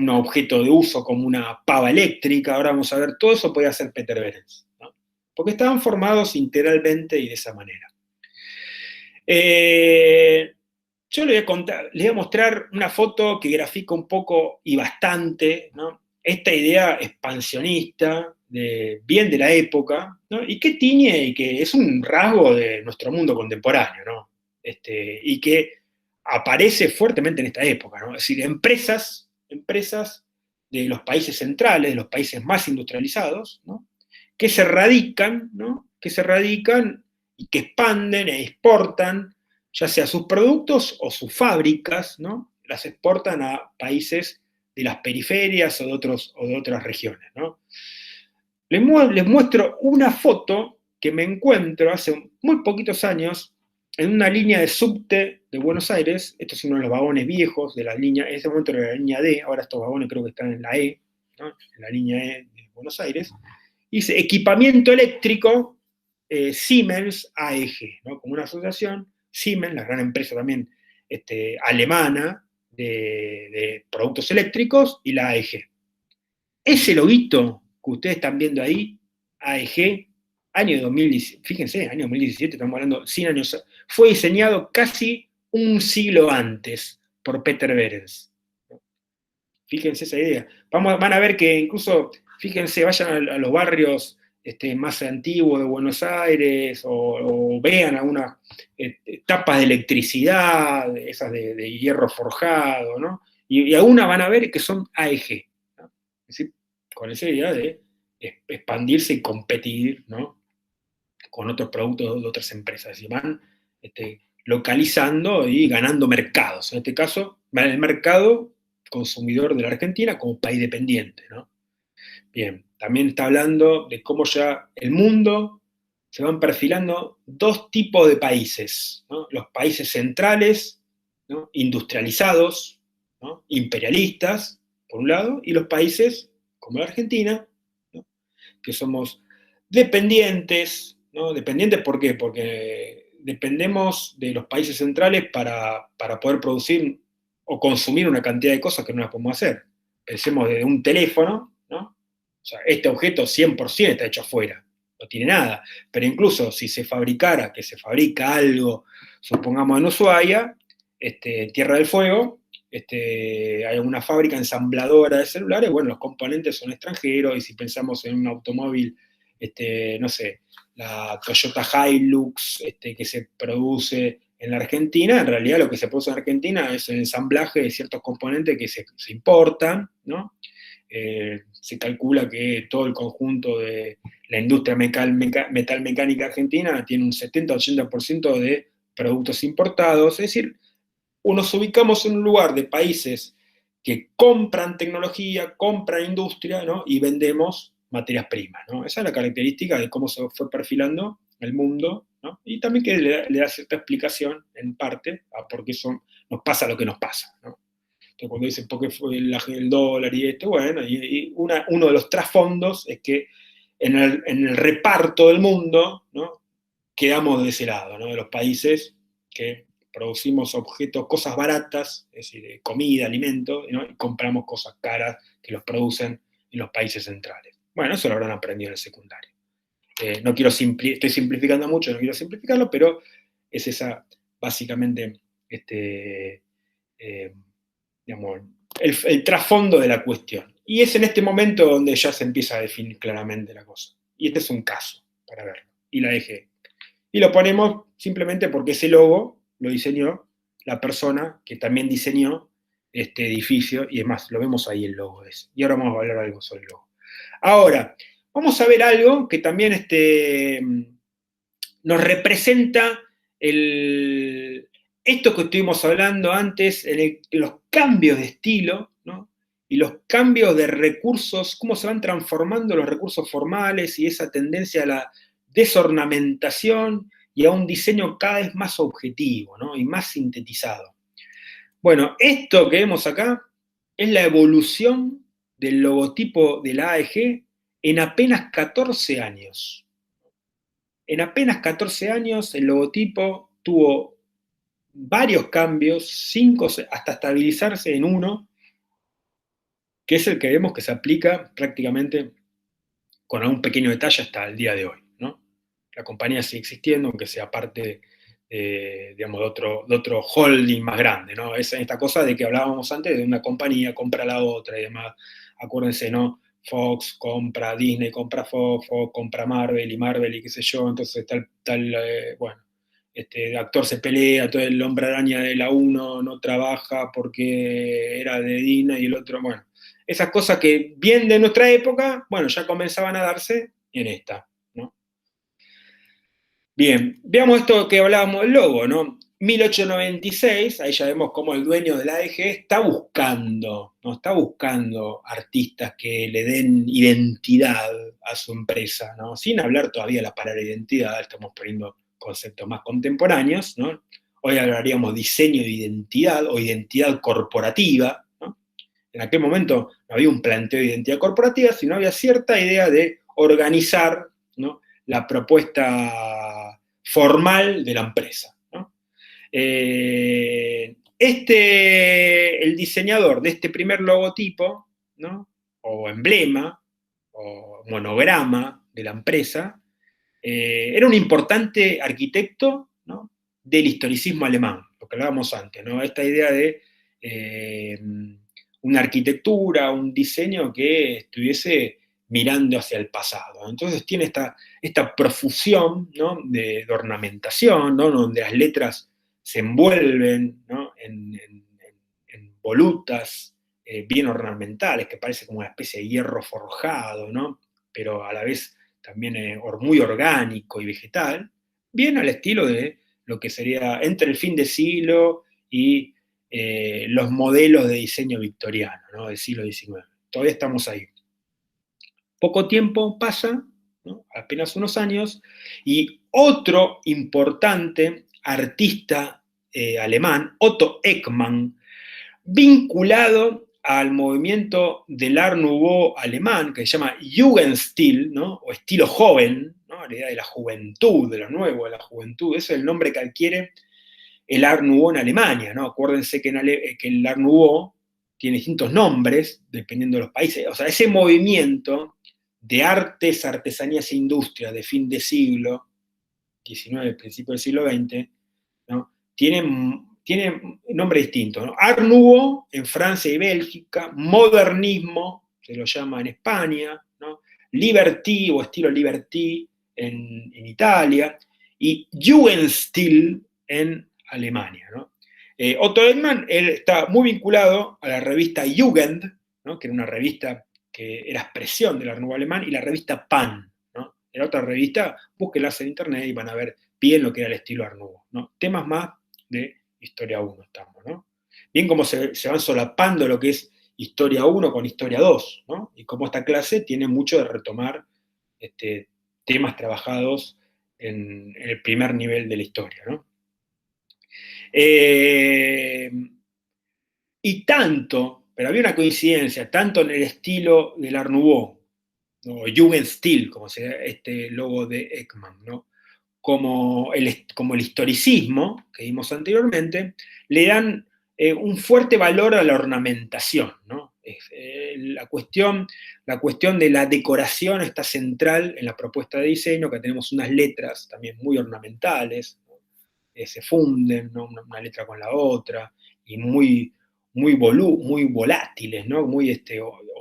objeto de uso como una pava eléctrica. Ahora vamos a ver, todo eso podía hacer Peter Behrens, ¿no?, porque estaban formados integralmente y de esa manera. Yo les voy a mostrar una foto que grafica un poco y bastante, ¿no?, esta idea expansionista, bien de la época, ¿no?, y que tiñe, y que es un rasgo de nuestro mundo contemporáneo, ¿no?, y que aparece fuertemente en esta época, ¿no? Es decir, empresas de los países centrales, de los países más industrializados, ¿no?, que se radican, ¿no?, y que expanden e exportan, ya sea sus productos o sus fábricas, ¿no?, las exportan a países de las periferias o de otras regiones, ¿no? Les muestro una foto que me encuentro hace muy poquitos años en una línea de subte de Buenos Aires. Esto es uno de los vagones viejos de la línea, en ese momento era la línea D, ahora estos vagones creo que están en la E, ¿no?, en la línea E de Buenos Aires. Dice equipamiento eléctrico Siemens AEG, ¿no?, como una asociación. Siemens, la gran empresa también alemana de productos eléctricos, y la AEG. Ese loguito que ustedes están viendo ahí, AEG, año 2017, fíjense, año 2017, estamos hablando 100 años, fue diseñado casi un siglo antes por Peter Behrens. Fíjense esa idea. Van a ver que incluso, fíjense, vayan a los barrios más antiguos de Buenos Aires, o vean algunas tapas de electricidad, esas de hierro forjado, ¿no? Y algunas van a ver que son AEG, ¿no? Es decir, con esa idea de expandirse y competir, ¿no?, con otros productos de otras empresas. Y van localizando y ganando mercados. En este caso, van el mercado consumidor de la Argentina como país dependiente, ¿no? Bien, también está hablando de cómo ya el mundo se van perfilando dos tipos de países, ¿no? Los países centrales, ¿no?, industrializados, ¿no?, imperialistas, por un lado, y los países como la Argentina, ¿no?, que somos dependientes, ¿no? Dependientes, ¿por qué? Porque dependemos de los países centrales para poder producir o consumir una cantidad de cosas que no las podemos hacer. Pensemos de un teléfono, ¿no? O sea, este objeto 100% está hecho afuera, no tiene nada. Pero incluso si se fabricara, que se fabrica algo, supongamos en Ushuaia, en Tierra del Fuego, hay una fábrica ensambladora de celulares, bueno, los componentes son extranjeros, y si pensamos en un automóvil, no sé, la Toyota Hilux, que se produce en la Argentina, en realidad lo que se produce en Argentina es el ensamblaje de ciertos componentes que se importan, ¿no? Se calcula que todo el conjunto de la industria metalmecánica argentina tiene un 70-80% de productos importados. Es decir, nos ubicamos en un lugar de países que compran tecnología, compran industria, ¿no?, y vendemos materias primas, ¿no? Esa es la característica de cómo se fue perfilando el mundo, ¿no? Y también que le da cierta explicación, en parte, a por qué nos pasa lo que nos pasa, ¿no? Entonces, cuando dicen por qué fue el dólar y esto, bueno, uno de los trasfondos es que en el reparto del mundo, ¿no?, quedamos de ese lado, ¿no?, de los países que producimos objetos, cosas baratas, es decir, comida, alimento, ¿no?, y compramos cosas caras que los producen en los países centrales. Bueno, eso lo habrán aprendido en el secundario. Estoy simplificando mucho, no quiero simplificarlo, pero es esa, básicamente, este, eh, digamos, el trasfondo de la cuestión. Y es en este momento donde ya se empieza a definir claramente la cosa. Y este es un caso para verlo. Y la dejé. Y lo ponemos simplemente porque ese logo lo diseñó la persona que también diseñó este edificio, y es más, lo vemos ahí el logo ese. Y ahora vamos a hablar algo sobre el logo. Ahora, vamos a ver algo que también nos representa esto que estuvimos hablando antes, los cambios de estilo, ¿no? Y los cambios de recursos, cómo se van transformando los recursos formales y esa tendencia a la desornamentación y a un diseño cada vez más objetivo, ¿no? Y más sintetizado. Bueno, esto que vemos acá es la evolución del logotipo de la AEG en apenas 14 años. En apenas 14 años el logotipo tuvo varios cambios, 5 hasta estabilizarse en uno, que es el que vemos que se aplica prácticamente con algún pequeño detalle hasta el día de hoy, ¿no? La compañía sigue existiendo, aunque sea parte, digamos, de otro holding más grande, ¿no? Es esta cosa de que hablábamos antes, de una compañía compra la otra y demás. Acuérdense, ¿no? Fox compra Disney, compra Fox, Fox compra Marvel y qué sé yo, entonces bueno, este actor se pelea, entonces el Hombre Araña de la uno no trabaja porque era de Disney y el otro, bueno, esas cosas que bien de nuestra época, bueno, ya comenzaban a darse en esta, ¿no? Bien, veamos esto que hablábamos del logo, ¿no? 1896, ahí ya vemos cómo el dueño de la AEG está buscando, ¿no? Está buscando artistas que le den identidad a su empresa, ¿no? Sin hablar todavía de la palabra identidad, estamos poniendo conceptos más contemporáneos, ¿no? Hoy hablaríamos diseño de identidad o identidad corporativa, ¿no? En aquel momento no había un planteo de identidad corporativa, sino había cierta idea de organizar, ¿no?, la propuesta formal de la empresa, ¿no? El diseñador de este primer logotipo, ¿no?, o emblema, o monograma de la empresa, era un importante arquitecto, ¿no?, del historicismo alemán, lo que hablábamos antes, ¿no? Esta idea de una arquitectura, un diseño que estuviese mirando hacia el pasado. Entonces tiene esta profusión, ¿no?, de ornamentación, ¿no?, donde las letras se envuelven, ¿no?, en volutas bien ornamentales, que parece como una especie de hierro forjado, ¿no?, pero a la vez también muy orgánico y vegetal, bien al estilo de lo que sería entre el fin de siglo y los modelos de diseño victoriano, ¿no?, del siglo XIX. Todavía estamos ahí. Poco tiempo pasa, ¿no?, apenas unos años, y otro importante artista alemán, Otto Eckmann, vinculado al movimiento del Art Nouveau alemán, que se llama Jugendstil, ¿no?, o estilo joven, ¿no?, la idea de la juventud, de lo nuevo, de la juventud, ese es el nombre que adquiere el Art Nouveau en Alemania, ¿no? Acuérdense que el Art Nouveau tiene distintos nombres, dependiendo de los países. O sea, ese movimiento de artes, artesanías e industrias de fin de siglo XIX, principio del siglo XX, ¿no?, tiene nombre distinto, ¿no? Art Nouveau en Francia y Bélgica, modernismo, se lo llama en España, ¿no?, Liberty o estilo Liberty en Italia, y Jugendstil en Alemania, ¿no? Otto Eckmann, él está muy vinculado a la revista Jugend, ¿no?, que era una revista que era expresión del Art Nouveau alemán, y la revista Pan, ¿no? Era otra revista, búsquenlas en internet y van a ver bien lo que era el estilo Art Nouveau, ¿no? Temas más de Historia 1 estamos, ¿no? Bien como se van solapando lo que es Historia 1 con Historia 2, ¿no? Y como esta clase tiene mucho de retomar temas trabajados en el primer nivel de la historia, ¿no? Y tanto, pero había una coincidencia, tanto en el estilo del Art Nouveau, ¿no?, o Jugendstil, como sería este logo de Ekman, ¿no?, como el historicismo que vimos anteriormente, le dan un fuerte valor a la ornamentación, ¿no? La cuestión de la decoración está central en la propuesta de diseño, que tenemos unas letras también muy ornamentales, ¿no? se funden, ¿no? Una letra con la otra, y muy volátiles, ¿no? Muy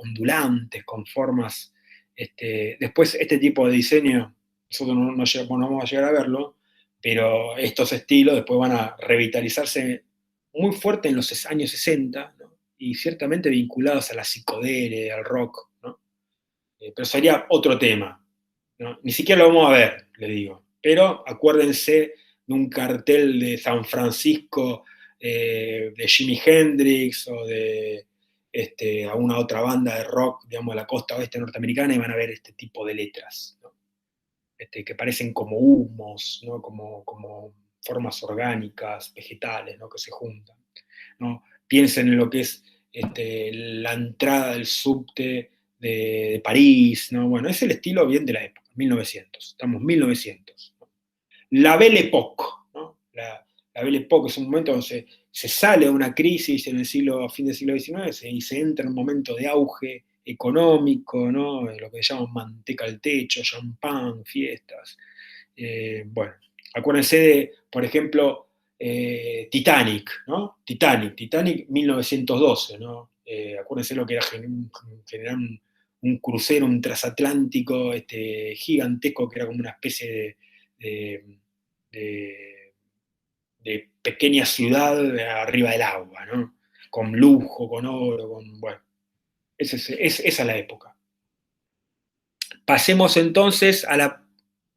ondulantes, con formas. Después, este tipo de diseño, nosotros no vamos a llegar a verlo, pero estos estilos después van a revitalizarse muy fuerte en los años 60, ¿no? Y ciertamente vinculados a la psicodelia, al rock, ¿no? Pero sería otro tema, ¿no? Ni siquiera lo vamos a ver, le digo. Pero acuérdense de un cartel de San Francisco, de Jimi Hendrix o de alguna otra banda de rock, digamos, de la costa oeste norteamericana, y van a ver este tipo de letras, ¿no? Que parecen como humos, ¿no? Como formas orgánicas, vegetales, ¿no? Que se juntan, ¿no? Piensen en lo que es la entrada del subte de París, ¿no? Bueno, es el estilo bien de la época, 1900, estamos 1900. ¿No? La Belle Époque, ¿no? La Belle Époque es un momento donde se sale de una crisis en el a fin del siglo XIX y se entra en un momento de auge económico, ¿no? Lo que llaman manteca al techo, champán, fiestas. Bueno, acuérdense de, por ejemplo, Titanic, ¿no? Titanic 1912, ¿no? Acuérdense lo que era generar un crucero, un transatlántico gigantesco, que era como una especie de, de, de pequeña ciudad arriba del agua, ¿no? Con lujo, con oro, bueno, esa es la época. Pasemos entonces a la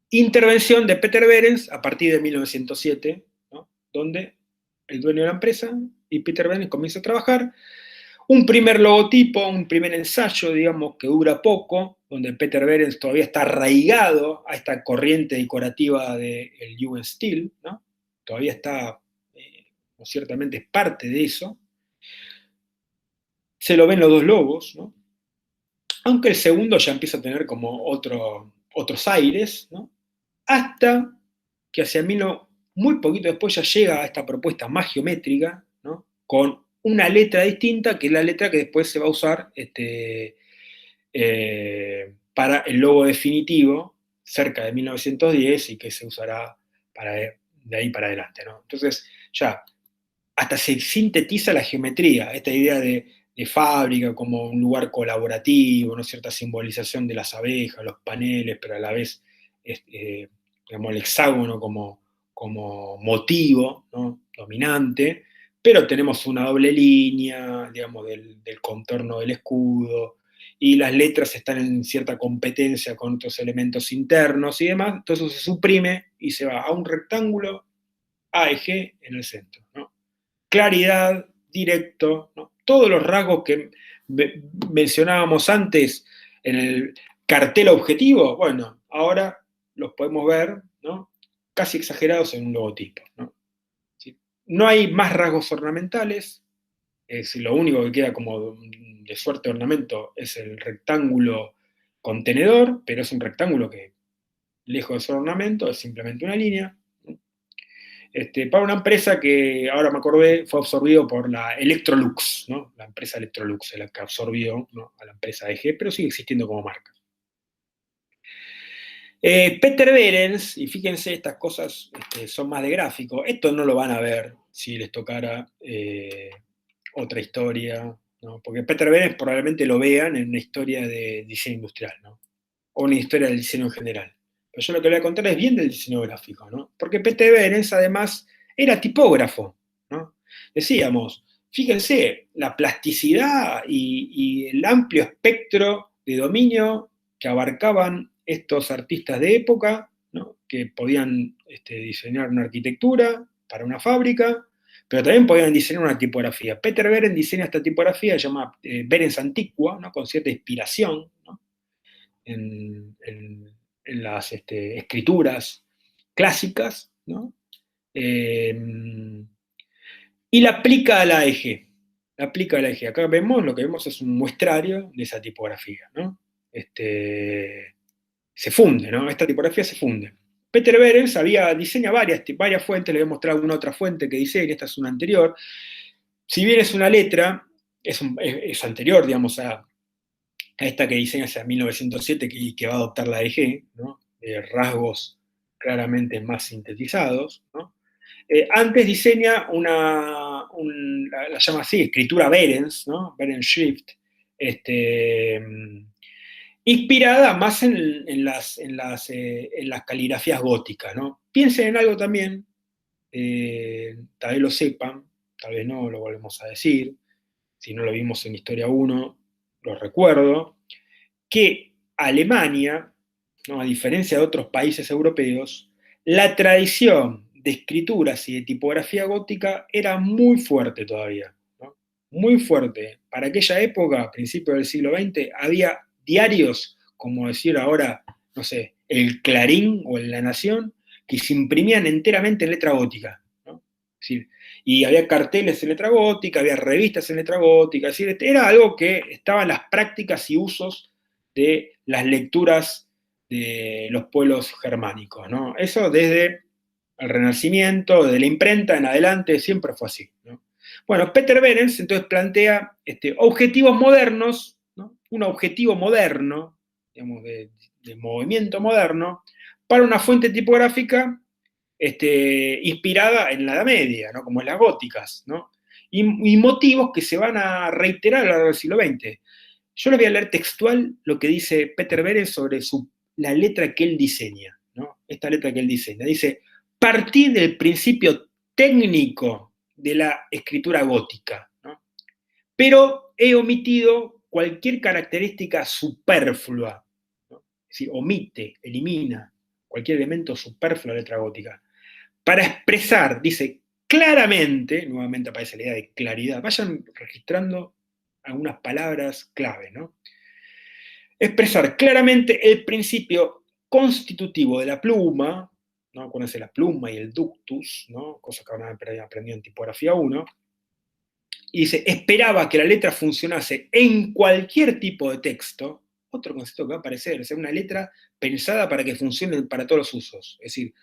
intervención de Peter Behrens a partir de 1907, ¿no? Donde el dueño de la empresa y Peter Behrens comienza a trabajar. Un primer logotipo, un primer ensayo, digamos, que dura poco, donde Peter Behrens todavía está arraigado a esta corriente decorativa del US Steel, ¿no? Todavía está, ciertamente es parte de eso. Se lo ven los dos logos, ¿no? Aunque el segundo ya empieza a tener como otros aires, ¿no? Hasta que hacia muy poquito después ya llega a esta propuesta más geométrica, ¿no? Con una letra distinta, que es la letra que después se va a usar para el logo definitivo, cerca de 1910, y que se usará de ahí para adelante, ¿no? Entonces, ya hasta se sintetiza la geometría, esta idea de fábrica como un lugar colaborativo, ¿no? Cierta simbolización de las abejas, los paneles, pero a la vez digamos, el hexágono como motivo, ¿no? Dominante, pero tenemos una doble línea, digamos, del contorno del escudo, y las letras están en cierta competencia con otros elementos internos y demás, entonces se suprime y se va a un rectángulo A y G en el centro, ¿no? Claridad, directo, ¿no? Todos los rasgos que mencionábamos antes en el cartel objetivo, bueno, ahora los podemos ver, ¿no? Casi exagerados en un logotipo, ¿no? ¿Sí? No hay más rasgos ornamentales, lo único que queda como de suerte de ornamento es el rectángulo contenedor, pero es un rectángulo que, lejos de ser ornamento, es simplemente una línea. Para una empresa que, ahora me acordé, fue absorbido por la Electrolux, ¿no? La empresa Electrolux es la que absorbió, ¿no? A la empresa EG, pero sigue existiendo como marca. Peter Behrens, y fíjense, estas cosas son más de gráfico, esto no lo van a ver si les tocara otra historia, ¿no? Porque Peter Behrens probablemente lo vean en una historia de diseño industrial, ¿no? O una historia del diseño en general. Pero yo lo que voy a contar es bien del diseño gráfico, ¿no? Porque Peter Behrens además era tipógrafo, ¿no? Decíamos, fíjense, la plasticidad y el amplio espectro de dominio que abarcaban estos artistas de época, ¿no? Que podían diseñar una arquitectura para una fábrica, pero también podían diseñar una tipografía. Peter Behrens diseña esta tipografía, se llama Behrens Antiqua, ¿no? Con cierta inspiración, ¿no? en las escrituras clásicas, ¿no? Y la aplica a la eje. La aplica a la eje. Acá vemos, lo que vemos es un muestrario de esa tipografía, ¿no? Se funde, ¿no? Esta tipografía se funde. Peter Behrens diseña varias fuentes, le voy a mostrar una otra fuente que diseña, esta es una anterior. Si bien es una letra, es anterior, digamos, a esta que diseña hacia 1907 que va a adoptar la EG, ¿no? Rasgos claramente más sintetizados, ¿no? Antes diseña la llama así, escritura Behrens, ¿no? Behrens Schrift, inspirada más en las caligrafías góticas, ¿no? Piensen en algo también, tal vez lo sepan, tal vez no, lo volvemos a decir, si no lo vimos en Historia 1, lo recuerdo, que Alemania, ¿no? A diferencia de otros países europeos, la tradición de escrituras y de tipografía gótica era muy fuerte todavía, ¿no? Muy fuerte. Para aquella época, a principios del siglo XX, había diarios, como decir ahora, no sé, el Clarín o La Nación, que se imprimían enteramente en letra gótica, ¿no? Es decir, y había carteles en letra gótica, había revistas en letra gótica, es decir, era algo que estaba en las prácticas y usos de las lecturas de los pueblos germánicos, ¿no? Eso desde el Renacimiento, desde la imprenta en adelante, siempre fue así, ¿no? Bueno, Peter Behrens entonces plantea objetivos modernos, ¿no? Un objetivo moderno, digamos, de movimiento moderno, para una fuente tipográfica inspirada en la Edad Media, ¿no? Como en las góticas, ¿no? Y motivos que se van a reiterar a lo largo del siglo XX. Yo les voy a leer textual lo que dice Peter Behrens sobre la letra que él diseña, ¿no? Esta letra que él diseña. Dice, partir del principio técnico de la escritura gótica, ¿no? Pero he omitido cualquier característica superflua, ¿no? Es decir, omite, elimina cualquier elemento superfluo de la letra gótica, para expresar, dice, claramente, nuevamente aparece la idea de claridad, vayan registrando algunas palabras clave, ¿no? Expresar claramente el principio constitutivo de la pluma, ¿no? Acuérdense la pluma y el ductus, ¿no? Cosas que habrán aprendido en tipografía 1, y dice, esperaba que la letra funcionase en cualquier tipo de texto, otro concepto que va a aparecer, es una letra pensada para que funcione para todos los usos, es decir,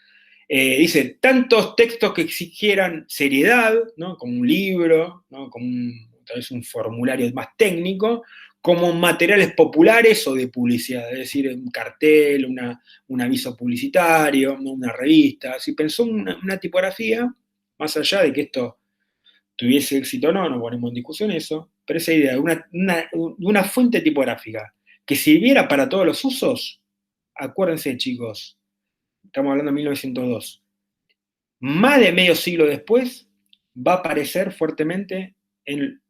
dice, tantos textos que exigieran seriedad, ¿no? Como un libro, ¿no? Como tal vez un formulario más técnico, como materiales populares o de publicidad, es decir, un cartel, un aviso publicitario, ¿no? Una revista. Si pensó una tipografía, más allá de que esto tuviese éxito o no, no ponemos en discusión eso, pero esa idea de una fuente tipográfica que sirviera para todos los usos, acuérdense, chicos, estamos hablando de 1902, más de medio siglo después, va a aparecer fuertemente en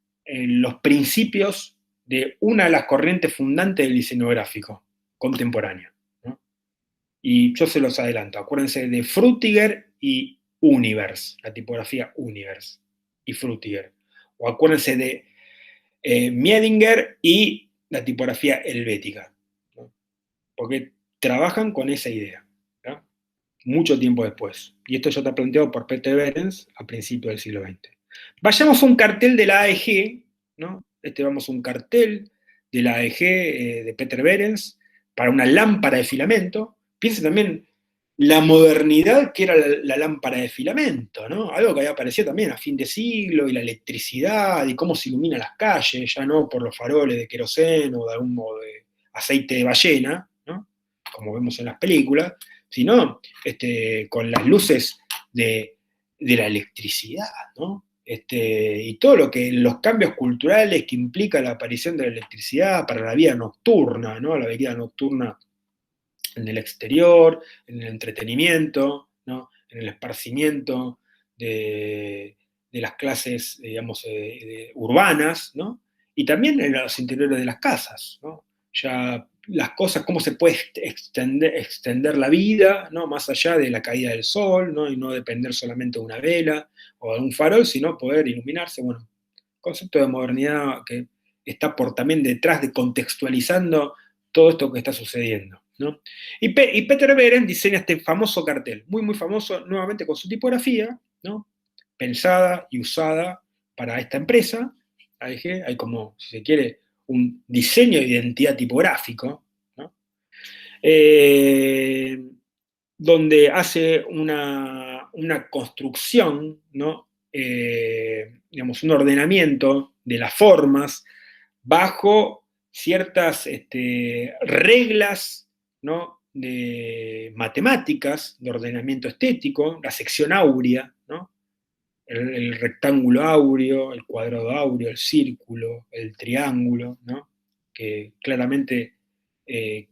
los principios de una de las corrientes fundantes del diseño gráfico contemporáneo, ¿no? Y yo se los adelanto, acuérdense de Frutiger y Univers, la tipografía Univers y Frutiger. O acuérdense de Miedinger y la tipografía helvética, ¿no? Porque trabajan con esa idea, ¿no? Mucho tiempo después. Y esto ya está planteado por Peter Behrens a principios del siglo XX. Vayamos a un cartel de la AEG, ¿no? Vamos a un cartel de la AEG de Peter Behrens para una lámpara de filamento. Piense también la modernidad que era la lámpara de filamento, ¿no? Algo que había aparecido también a fin de siglo, y la electricidad, y cómo se iluminan las calles, ya no por los faroles de queroseno o de algún modo de aceite de ballena, ¿no? Como vemos en las películas, sino con las luces de la electricidad, ¿no? Y todo lo que, los cambios culturales que implica la aparición de la electricidad para la vida nocturna, ¿no? La vida nocturna en el exterior, en el entretenimiento, ¿no? En el esparcimiento de las clases, digamos, urbanas, ¿no? Y también en los interiores de las casas, ¿no? Ya las cosas, cómo se puede extender la vida, ¿no? Más allá de la caída del sol, ¿no? Y no depender solamente de una vela o de un farol, sino poder iluminarse. Bueno, concepto de modernidad que está por también detrás de contextualizando todo esto que está sucediendo, ¿no? Y Peter Behrens diseña este famoso cartel, muy, muy famoso, nuevamente con su tipografía, ¿no? Pensada y usada para esta empresa. Hay como, si se quiere, un diseño de identidad tipográfico, ¿no? Donde hace una construcción, ¿no? Digamos, un ordenamiento de las formas bajo ciertas reglas, ¿no? de matemáticas, de ordenamiento estético, la sección áurea, ¿no? El rectángulo áureo, el cuadrado áureo, el círculo, el triángulo, ¿no? Que claramente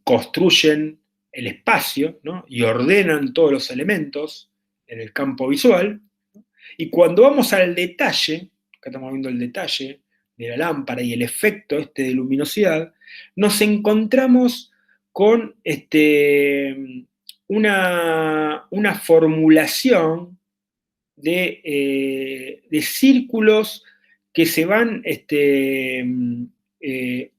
construyen el espacio, ¿no? Y ordenan todos los elementos en el campo visual. Y cuando vamos al detalle, acá estamos viendo el detalle de la lámpara y el efecto de luminosidad, nos encontramos con una formulación de círculos que se van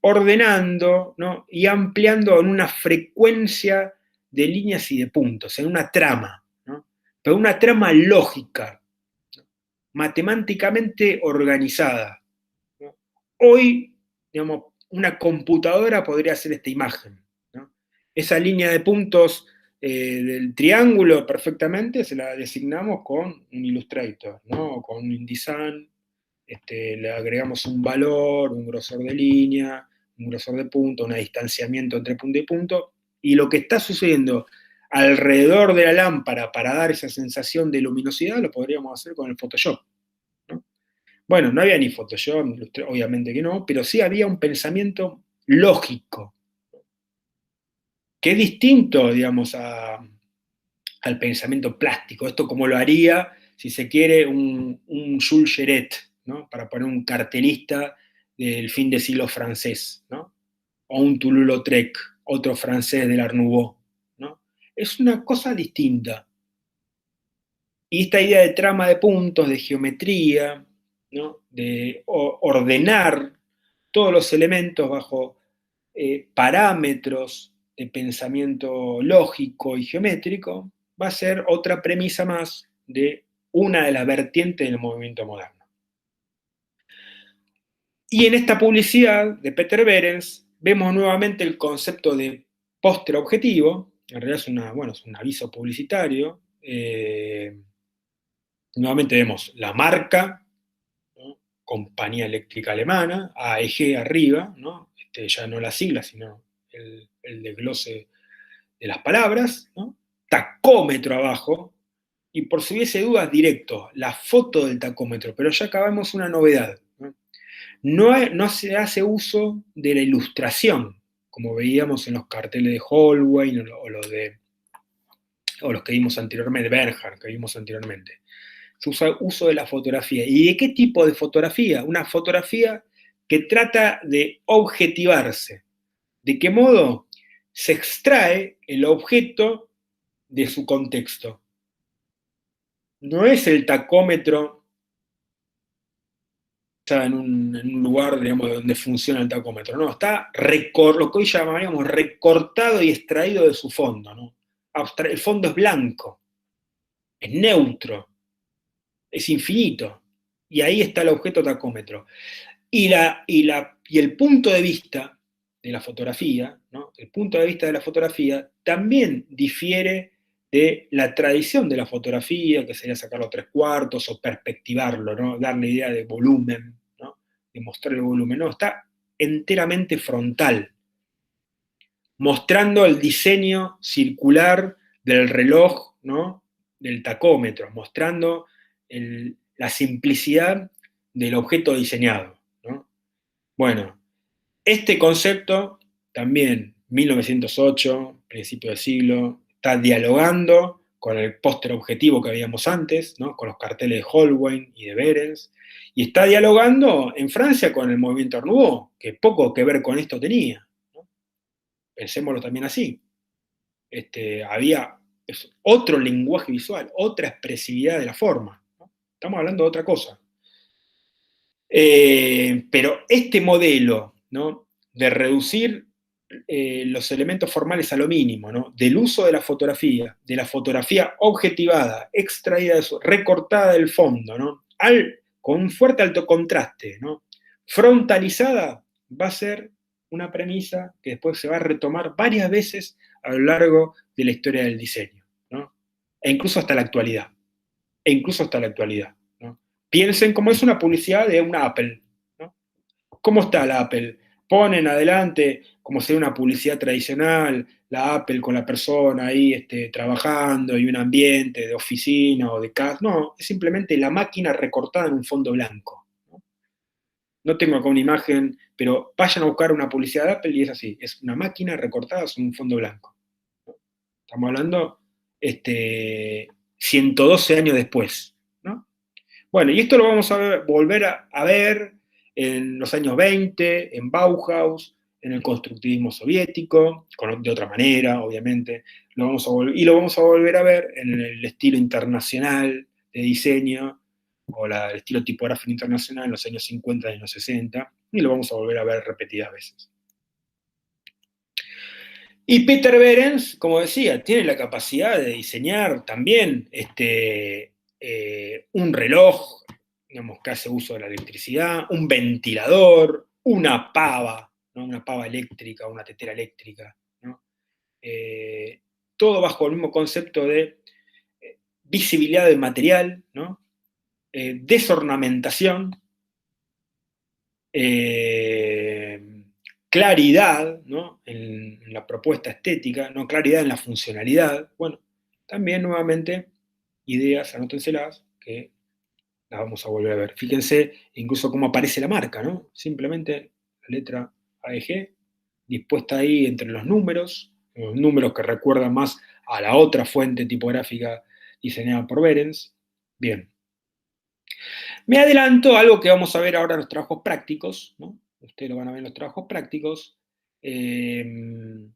ordenando, ¿no? Y ampliando en una frecuencia de líneas y de puntos, en una trama, ¿no? Pero una trama lógica, matemáticamente organizada, ¿no? Hoy, digamos, una computadora podría hacer esta imagen, ¿no? Esa línea de puntos del triángulo perfectamente se la designamos con un Illustrator, ¿no? Con un InDesign, le agregamos un valor, un grosor de línea, un grosor de punto, un distanciamiento entre punto y punto, y lo que está sucediendo alrededor de la lámpara para dar esa sensación de luminosidad lo podríamos hacer con el Photoshop, ¿no? Bueno, no había ni Photoshop, obviamente que no, pero sí había un pensamiento lógico, que es distinto, digamos, al pensamiento plástico. Esto como lo haría, si se quiere, un Jules Geret, ¿no? Para poner un cartelista del fin de siglo francés, ¿no? O un Toulouse-Lautrec, otro francés del Art Nouveau, ¿no? Es una cosa distinta. Y esta idea de trama de puntos, de geometría, ¿no? De ordenar todos los elementos bajo parámetros de pensamiento lógico y geométrico, va a ser otra premisa más de una de las vertientes del movimiento moderno. Y en esta publicidad de Peter Behrens vemos nuevamente el concepto de póster objetivo, en realidad es un aviso publicitario. Nuevamente vemos la marca, ¿no? Compañía Eléctrica Alemana, AEG arriba, ¿no? Ya no la sigla, sino el desglose de las palabras, ¿no? Tacómetro abajo, y por si hubiese dudas, directo, la foto del tacómetro, pero ya acabamos una novedad, ¿no? No se hace uso de la ilustración, como veíamos en los carteles de Hallway o los que vimos anteriormente, Bernhard, que vimos anteriormente. Se usa uso de la fotografía. ¿Y de qué tipo de fotografía? Una fotografía que trata de objetivarse. ¿De qué modo? Se extrae el objeto de su contexto. No es el tacómetro en un lugar, digamos, donde funciona el tacómetro, no, está lo que hoy llamaríamos recortado y extraído de su fondo, ¿no? El fondo es blanco, es neutro, es infinito, y ahí está el objeto tacómetro. Y el punto de vista de la fotografía, ¿no? El punto de vista de la fotografía también difiere de la tradición de la fotografía, que sería sacarlo 3/4 o perspectivarlo, ¿no? Darle idea de volumen, ¿no? De mostrar el volumen. No, está enteramente frontal, mostrando el diseño circular del reloj, ¿no? Del tacómetro, mostrando la simplicidad del objeto diseñado, ¿no? Bueno, este concepto también, 1908, principio de siglo, está dialogando con el póster objetivo que habíamos antes, ¿no? Con los carteles de Hallway y de Behrens, y está dialogando en Francia con el movimiento Art Nouveau, que poco que ver con esto tenía, ¿no? Pensémoslo también así. Había otro lenguaje visual, otra expresividad de la forma, ¿no? Estamos hablando de otra cosa. Pero este modelo, ¿no? De reducir los elementos formales a lo mínimo, ¿no? Del uso de la fotografía objetivada, extraída de recortada del fondo, ¿no? Con un fuerte alto contraste, ¿no? Frontalizada, va a ser una premisa que después se va a retomar varias veces a lo largo de la historia del diseño, ¿no? E incluso hasta la actualidad. E incluso hasta la actualidad, ¿no? Piensen cómo es una publicidad de una Apple, ¿no? ¿Cómo está la Apple? ponen adelante como si fuera una publicidad tradicional, la Apple con la persona ahí trabajando y un ambiente de oficina o de casa. No, es simplemente la máquina recortada en un fondo blanco. No tengo acá una imagen, pero vayan a buscar una publicidad de Apple y es así, es una máquina recortada en un fondo blanco. Estamos hablando 112 años después, ¿no? Bueno, y esto lo vamos a volver a ver en los años 20, en Bauhaus, en el constructivismo soviético, de otra manera, obviamente, y lo vamos a volver a ver en el estilo internacional de diseño, o el estilo tipográfico internacional en los años 50 y los 60, y lo vamos a volver a ver repetidas veces. Y Peter Behrens, como decía, tiene la capacidad de diseñar también un reloj, digamos, que hace uso de la electricidad, un ventilador, una pava, ¿no? Una pava eléctrica, una tetera eléctrica, ¿no? Todo bajo el mismo concepto de visibilidad del material, ¿no? Desornamentación, claridad, ¿no? En la propuesta estética, no claridad en la funcionalidad. Bueno, también nuevamente ideas, anótenselas, que las vamos a volver a ver. Fíjense incluso cómo aparece la marca, ¿no? Simplemente la letra AEG dispuesta ahí entre los números que recuerdan más a la otra fuente tipográfica diseñada por Behrens. Bien. Me adelanto a algo que vamos a ver ahora en los trabajos prácticos, ¿no? Ustedes lo van a ver en los trabajos prácticos, que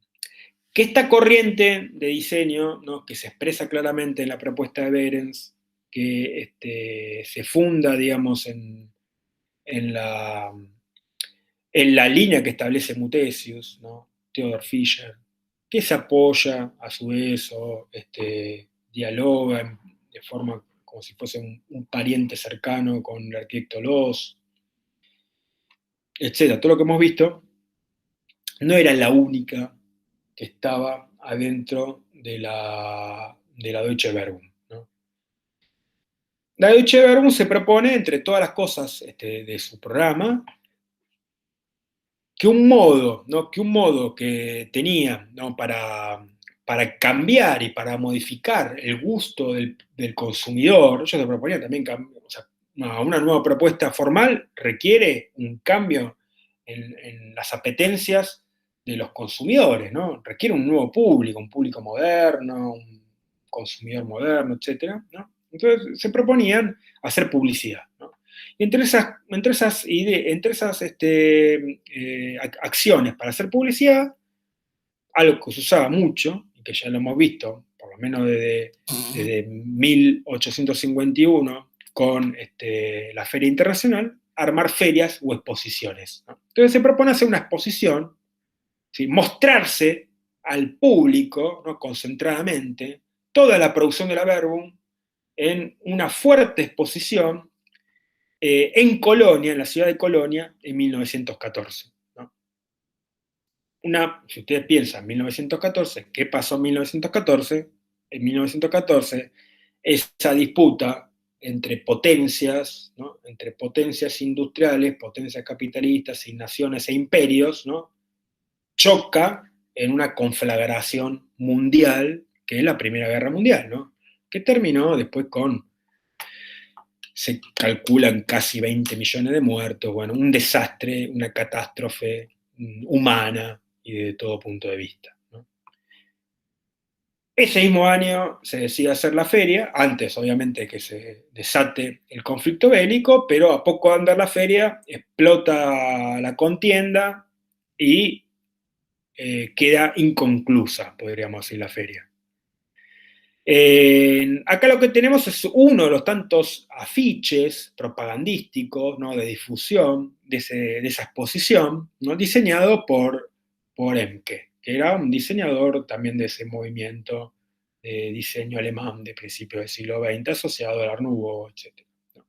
esta corriente de diseño, ¿no? Que se expresa claramente en la propuesta de Behrens, que se funda, digamos, en la, en la línea que establece Mutesius, ¿no? Theodor Fischer, que se apoya a su vez o dialoga de forma como si fuese un pariente cercano con el arquitecto Loos, etcétera. Todo lo que hemos visto no era la única que estaba adentro de la Deutsche Werbung, ¿no? La Deutsche Werbung se propone, entre todas las cosas de su programa, que un modo, ¿no? Que un modo que tenía, ¿no? Para cambiar y para modificar el gusto del consumidor, ellos se proponían también, o sea, una nueva propuesta formal requiere un cambio en las apetencias de los consumidores, ¿no? Requiere un nuevo público, un público moderno, un consumidor moderno, etcétera, ¿no? Entonces se proponían hacer publicidad, ¿no? Y entre esas acciones para hacer publicidad, algo que se usaba mucho, y que ya lo hemos visto, por lo menos desde 1851, con la Feria Internacional, armar ferias o exposiciones, ¿no? Entonces se propone hacer una exposición, ¿sí? Mostrarse al público, ¿no? Concentradamente, toda la producción de la Verbum en una fuerte exposición en Colonia, en la ciudad de Colonia, en 1914. ¿No? Si ustedes piensan, 1914, ¿qué pasó en 1914? En 1914, esa disputa entre potencias, ¿no? Entre potencias industriales, potencias capitalistas y naciones e imperios, ¿no? Choca en una conflagración mundial, que es la Primera Guerra Mundial, ¿no? Que terminó después con, se calculan casi 20 millones de muertos, bueno, un desastre, una catástrofe humana y de todo punto de vista, ¿no? Ese mismo año se decide hacer la feria, antes obviamente que se desate el conflicto bélico, pero a poco de andar la feria explota la contienda y queda inconclusa, podríamos decir, la feria. Acá lo que tenemos es uno de los tantos afiches propagandísticos, ¿no? De difusión de esa exposición, ¿no? Diseñado por Emke, que era un diseñador también de ese movimiento de diseño alemán de principios del siglo XX, asociado al Art Nouveau, etc. ¿No?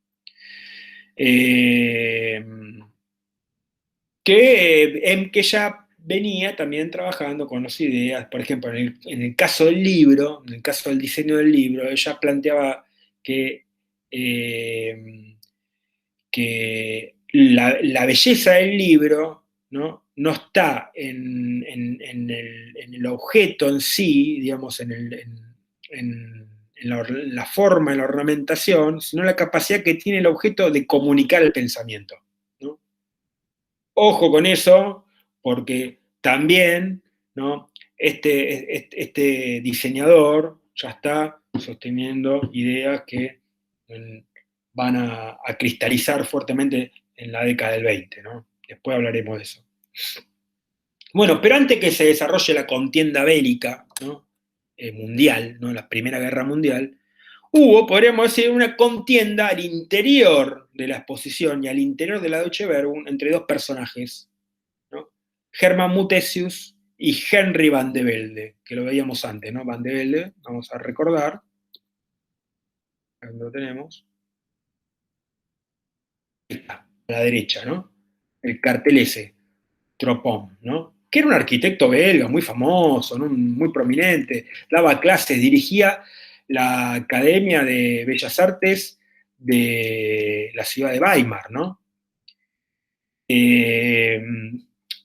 Que Emke ya venía también trabajando con las ideas, por ejemplo, en el caso del libro, en el caso del diseño del libro, ella planteaba que, que la belleza del libro, ¿no? no está en el objeto en sí, digamos, en la forma, en la ornamentación, sino la capacidad que tiene el objeto de comunicar el pensamiento, ¿no? Ojo con eso, porque también, ¿no? Este diseñador ya está sosteniendo ideas que van a cristalizar fuertemente en la década del 20, ¿no? Después hablaremos de eso. Bueno, pero antes que se desarrolle la contienda bélica, ¿no? Mundial, ¿no? La Primera Guerra Mundial, hubo, podríamos decir, una contienda al interior de la exposición y al interior de la Deutsche Werbung entre dos personajes, ¿no? Hermann Mutesius y Henry van de Velde, que lo veíamos antes, ¿no? Van de Velde, vamos a recordar, lo tenemos, a la derecha, ¿no? El cartel ese, Tropón, ¿no? Que era un arquitecto belga muy famoso, ¿no? Muy prominente, daba clases, dirigía la Academia de Bellas Artes de la ciudad de Weimar, ¿no? Eh,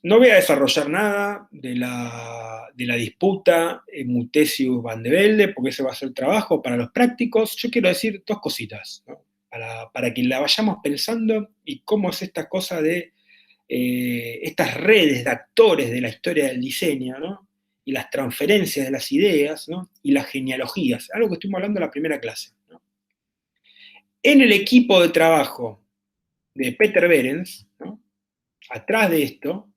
no voy a desarrollar nada de la disputa Mutesius-Van de Velde, porque ese va a ser el trabajo para los prácticos. Yo quiero decir dos cositas, ¿no? Para que la vayamos pensando y cómo es esta cosa de estas redes de actores de la historia del diseño, ¿no? Y las transferencias de las ideas, ¿no? Y las genealogías, algo que estuvimos hablando en la primera clase, ¿no? En el equipo de trabajo de Peter Behrens, ¿no? Atrás de esto,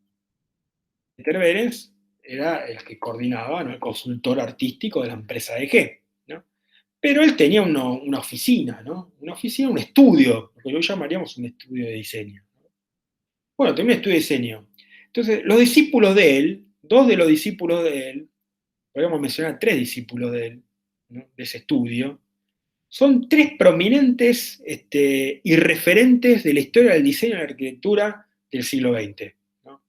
Peter Behrens era el que coordinaba, ¿no? El consultor artístico de la empresa EG, ¿no? Pero él tenía una oficina, ¿no? Una oficina, un estudio, lo que hoy llamaríamos un estudio de diseño. Bueno, tenía un estudio de diseño. Entonces, los discípulos de él, dos de los discípulos de él, podríamos mencionar tres discípulos de él, ¿no? De ese estudio, son tres prominentes y referentes de la historia del diseño y la arquitectura del siglo XX, ¿no?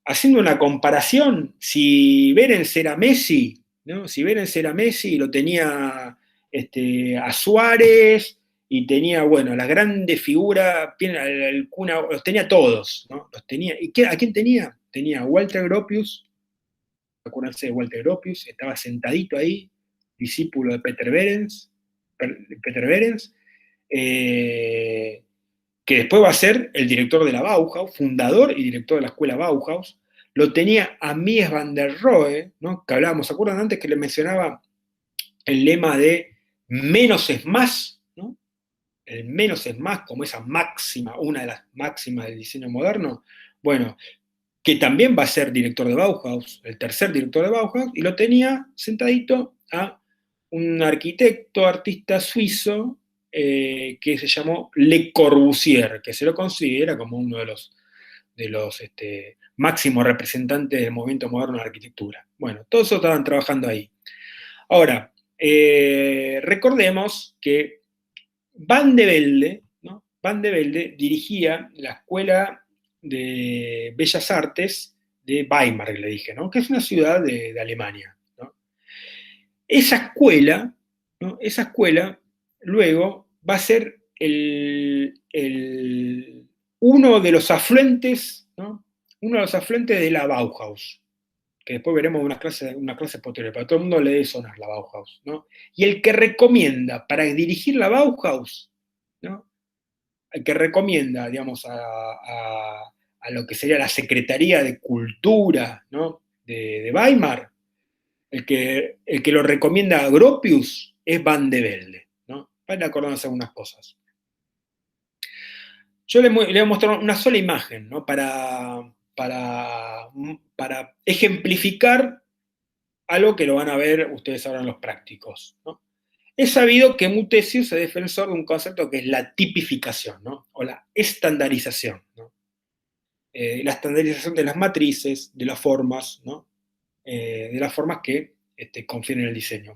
Haciendo una comparación, si Behrens era Messi, ¿no? Si Behrens era Messi, lo tenía a Suárez y tenía, bueno, la grande figura, los tenía todos, ¿no? Los tenía. ¿Y a quién tenía? Tenía a Walter Gropius, acuérdense de Walter Gropius, estaba sentadito ahí, discípulo de Peter Behrens, que después va a ser el director de la Bauhaus, fundador y director de la escuela Bauhaus. Lo tenía a Mies van der Rohe, ¿no? Que hablábamos, ¿se acuerdan antes que le mencionaba el lema de menos es más? ¿No? El menos es más, como esa máxima, una de las máximas del diseño moderno. Bueno, que también va a ser director de Bauhaus, el tercer director de Bauhaus, y lo tenía sentadito a un arquitecto, artista suizo, que se llamó Le Corbusier, que se lo considera como uno de los máximos representantes del movimiento moderno de la arquitectura. Bueno, todos esos estaban trabajando ahí. Ahora, recordemos que Van de Velde, ¿no? Van de Velde dirigía la escuela de Bellas Artes de Weimar, le dije, ¿no? Que es una ciudad de Alemania, ¿no? Esa escuela, ¿no? Esa escuela luego va a ser uno de los afluentes, ¿no? Uno de los afluentes de la Bauhaus, que después veremos una clase posterior, para todo el mundo le debe sonar la Bauhaus, ¿no? Y el que recomienda para dirigir la Bauhaus, ¿no? El que recomienda, digamos, a lo que sería la Secretaría de Cultura, ¿no? de Weimar, el que lo recomienda a Gropius es Van de Velde, ¿no? Para acordarnos algunas cosas. Yo le voy a mostrar una sola imagen, ¿no? Para ejemplificar algo que lo van a ver ustedes ahora en los prácticos, ¿no? Es sabido que Mutesius es defensor de un concepto que es la tipificación, ¿no? O la estandarización, ¿no? La estandarización de las matrices, de las formas, ¿no? De las formas que confieren el diseño.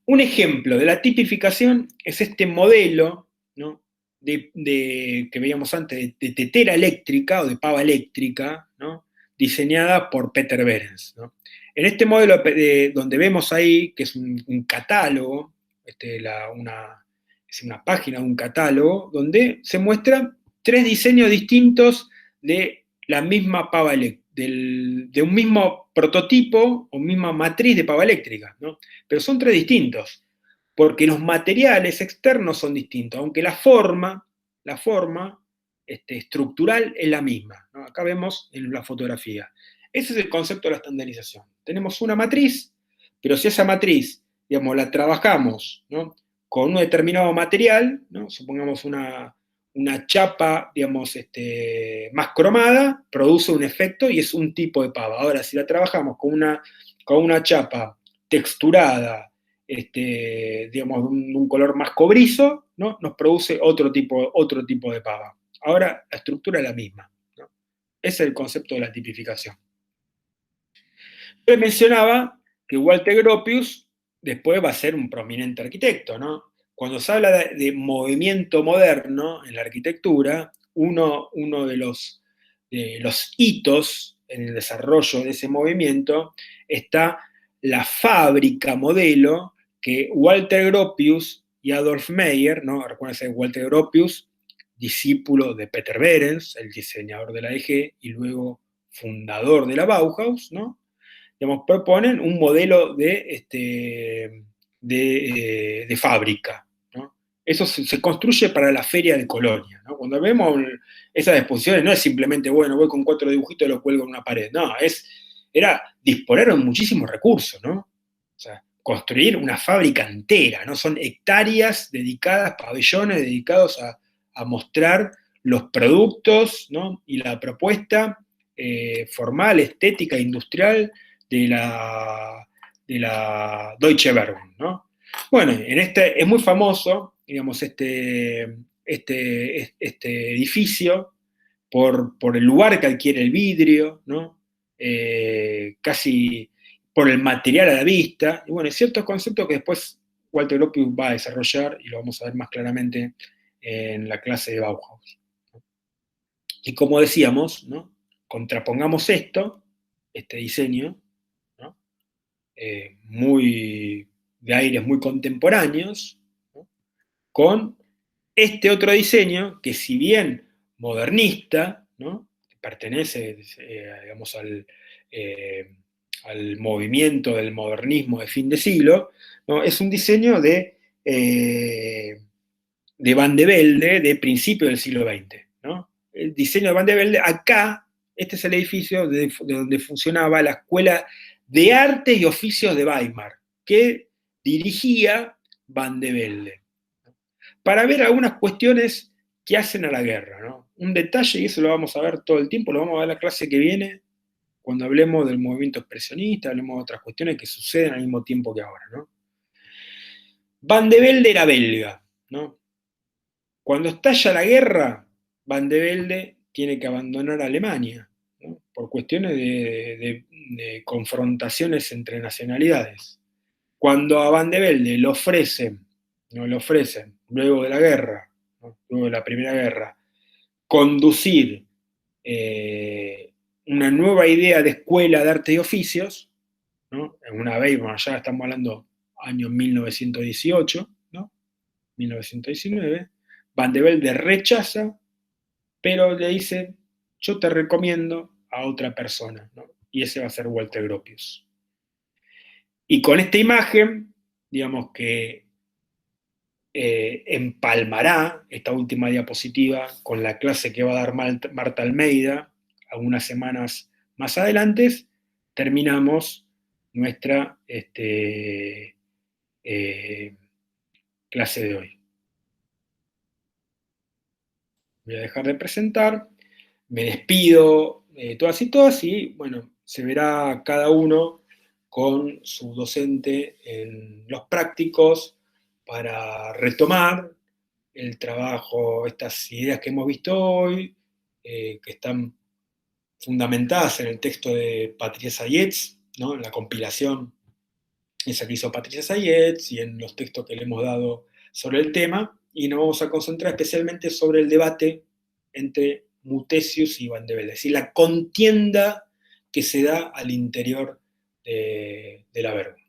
Un ejemplo de la tipificación es este modelo, ¿no? Que veíamos antes, de tetera eléctrica o de pava eléctrica, ¿no? Diseñada por Peter Behrens, ¿no? En este modelo donde vemos ahí, que es un catálogo, es una página de un catálogo, donde se muestran tres diseños distintos de la misma pava de un mismo prototipo o misma matriz de pava eléctrica, ¿no? Pero son tres distintos, porque los materiales externos son distintos, aunque la forma estructural es la misma, ¿no? Acá vemos en la fotografía. Ese es el concepto de la estandarización. Tenemos una matriz, pero si esa matriz, digamos, la trabajamos, ¿no?, con un determinado material, ¿no?, supongamos una chapa, digamos, más cromada, produce un efecto y es un tipo de pava. Ahora, si la trabajamos con una chapa texturada, digamos, de un color más cobrizo, ¿no?, nos produce otro tipo de pava. Ahora, la estructura es la misma, ¿no? Ese es el concepto de la tipificación. Yo mencionaba que Walter Gropius después va a ser un prominente arquitecto, ¿no? Cuando se habla de movimiento moderno en la arquitectura, uno de los hitos en el desarrollo de ese movimiento está la fábrica modelo que Walter Gropius y Adolf Meyer, ¿no? Recuérdense, Walter Gropius, discípulo de Peter Behrens, el diseñador de la EG y luego fundador de la Bauhaus, ¿no?, digamos, proponen un modelo de fábrica, ¿no? Eso se construye para la feria de Colonia, ¿no? Cuando vemos esas exposiciones, no es simplemente, bueno, voy con 4 dibujitos y los cuelgo en una pared, no, era disponer de muchísimos recursos, ¿no? O sea, construir una fábrica entera, ¿no? Son hectáreas dedicadas, pabellones dedicados a mostrar los productos, ¿no?, y la propuesta formal, estética, industrial de la Deutsche Werbung, ¿no? Bueno, es muy famoso, digamos, edificio por el lugar que adquiere el vidrio, ¿no? Casi por el material a la vista, y bueno, ciertos conceptos que después Walter Gropius va a desarrollar y lo vamos a ver más claramente en la clase de Bauhaus. Y como decíamos, ¿no?, contrapongamos este diseño, ¿no?, de aires muy contemporáneos, ¿no?, con este otro diseño que, si bien modernista, ¿no?, pertenece, digamos, al movimiento del modernismo de fin de siglo, ¿no?, es un diseño de Van de Velde de principio del siglo XX, ¿no? El diseño de Van de Velde, acá, este es el edificio de donde funcionaba la Escuela de Artes y Oficios de Weimar, que dirigía Van de Velde, para ver algunas cuestiones que hacen a la guerra, ¿no? Un detalle, y eso lo vamos a ver todo el tiempo, lo vamos a ver en la clase que viene, cuando hablemos del movimiento expresionista, hablemos de otras cuestiones que suceden al mismo tiempo que ahora, ¿no? Van de Velde era belga, ¿no? Cuando estalla la guerra, Van de Velde tiene que abandonar Alemania, ¿no?, por cuestiones de confrontaciones entre nacionalidades. Cuando a Van de Velde le ofrecen, luego de la guerra, ¿no?, luego de la Primera Guerra, conducir una nueva idea de escuela de arte y oficios, ¿no?, en una vez, bueno, ya estamos hablando año 1918, ¿no?, 1919, Van de Velde rechaza, pero le dice, yo te recomiendo a otra persona, ¿no?, y ese va a ser Walter Gropius. Y con esta imagen, digamos que empalmará esta última diapositiva con la clase que va a dar Marta Almeida algunas semanas más adelante, terminamos nuestra clase de hoy. Voy a dejar de presentar, me despido todas y todas y, bueno, se verá cada uno con su docente en los prácticos para retomar el trabajo, estas ideas que hemos visto hoy, que están fundamentadas en el texto de Patricia Sayetz, ¿no?, en la compilación esa que hizo Patricia Sayetz y en los textos que le hemos dado sobre el tema, y nos vamos a concentrar especialmente sobre el debate entre Mutesius y Van de Velde, es decir, la contienda que se da al interior de la Werbung.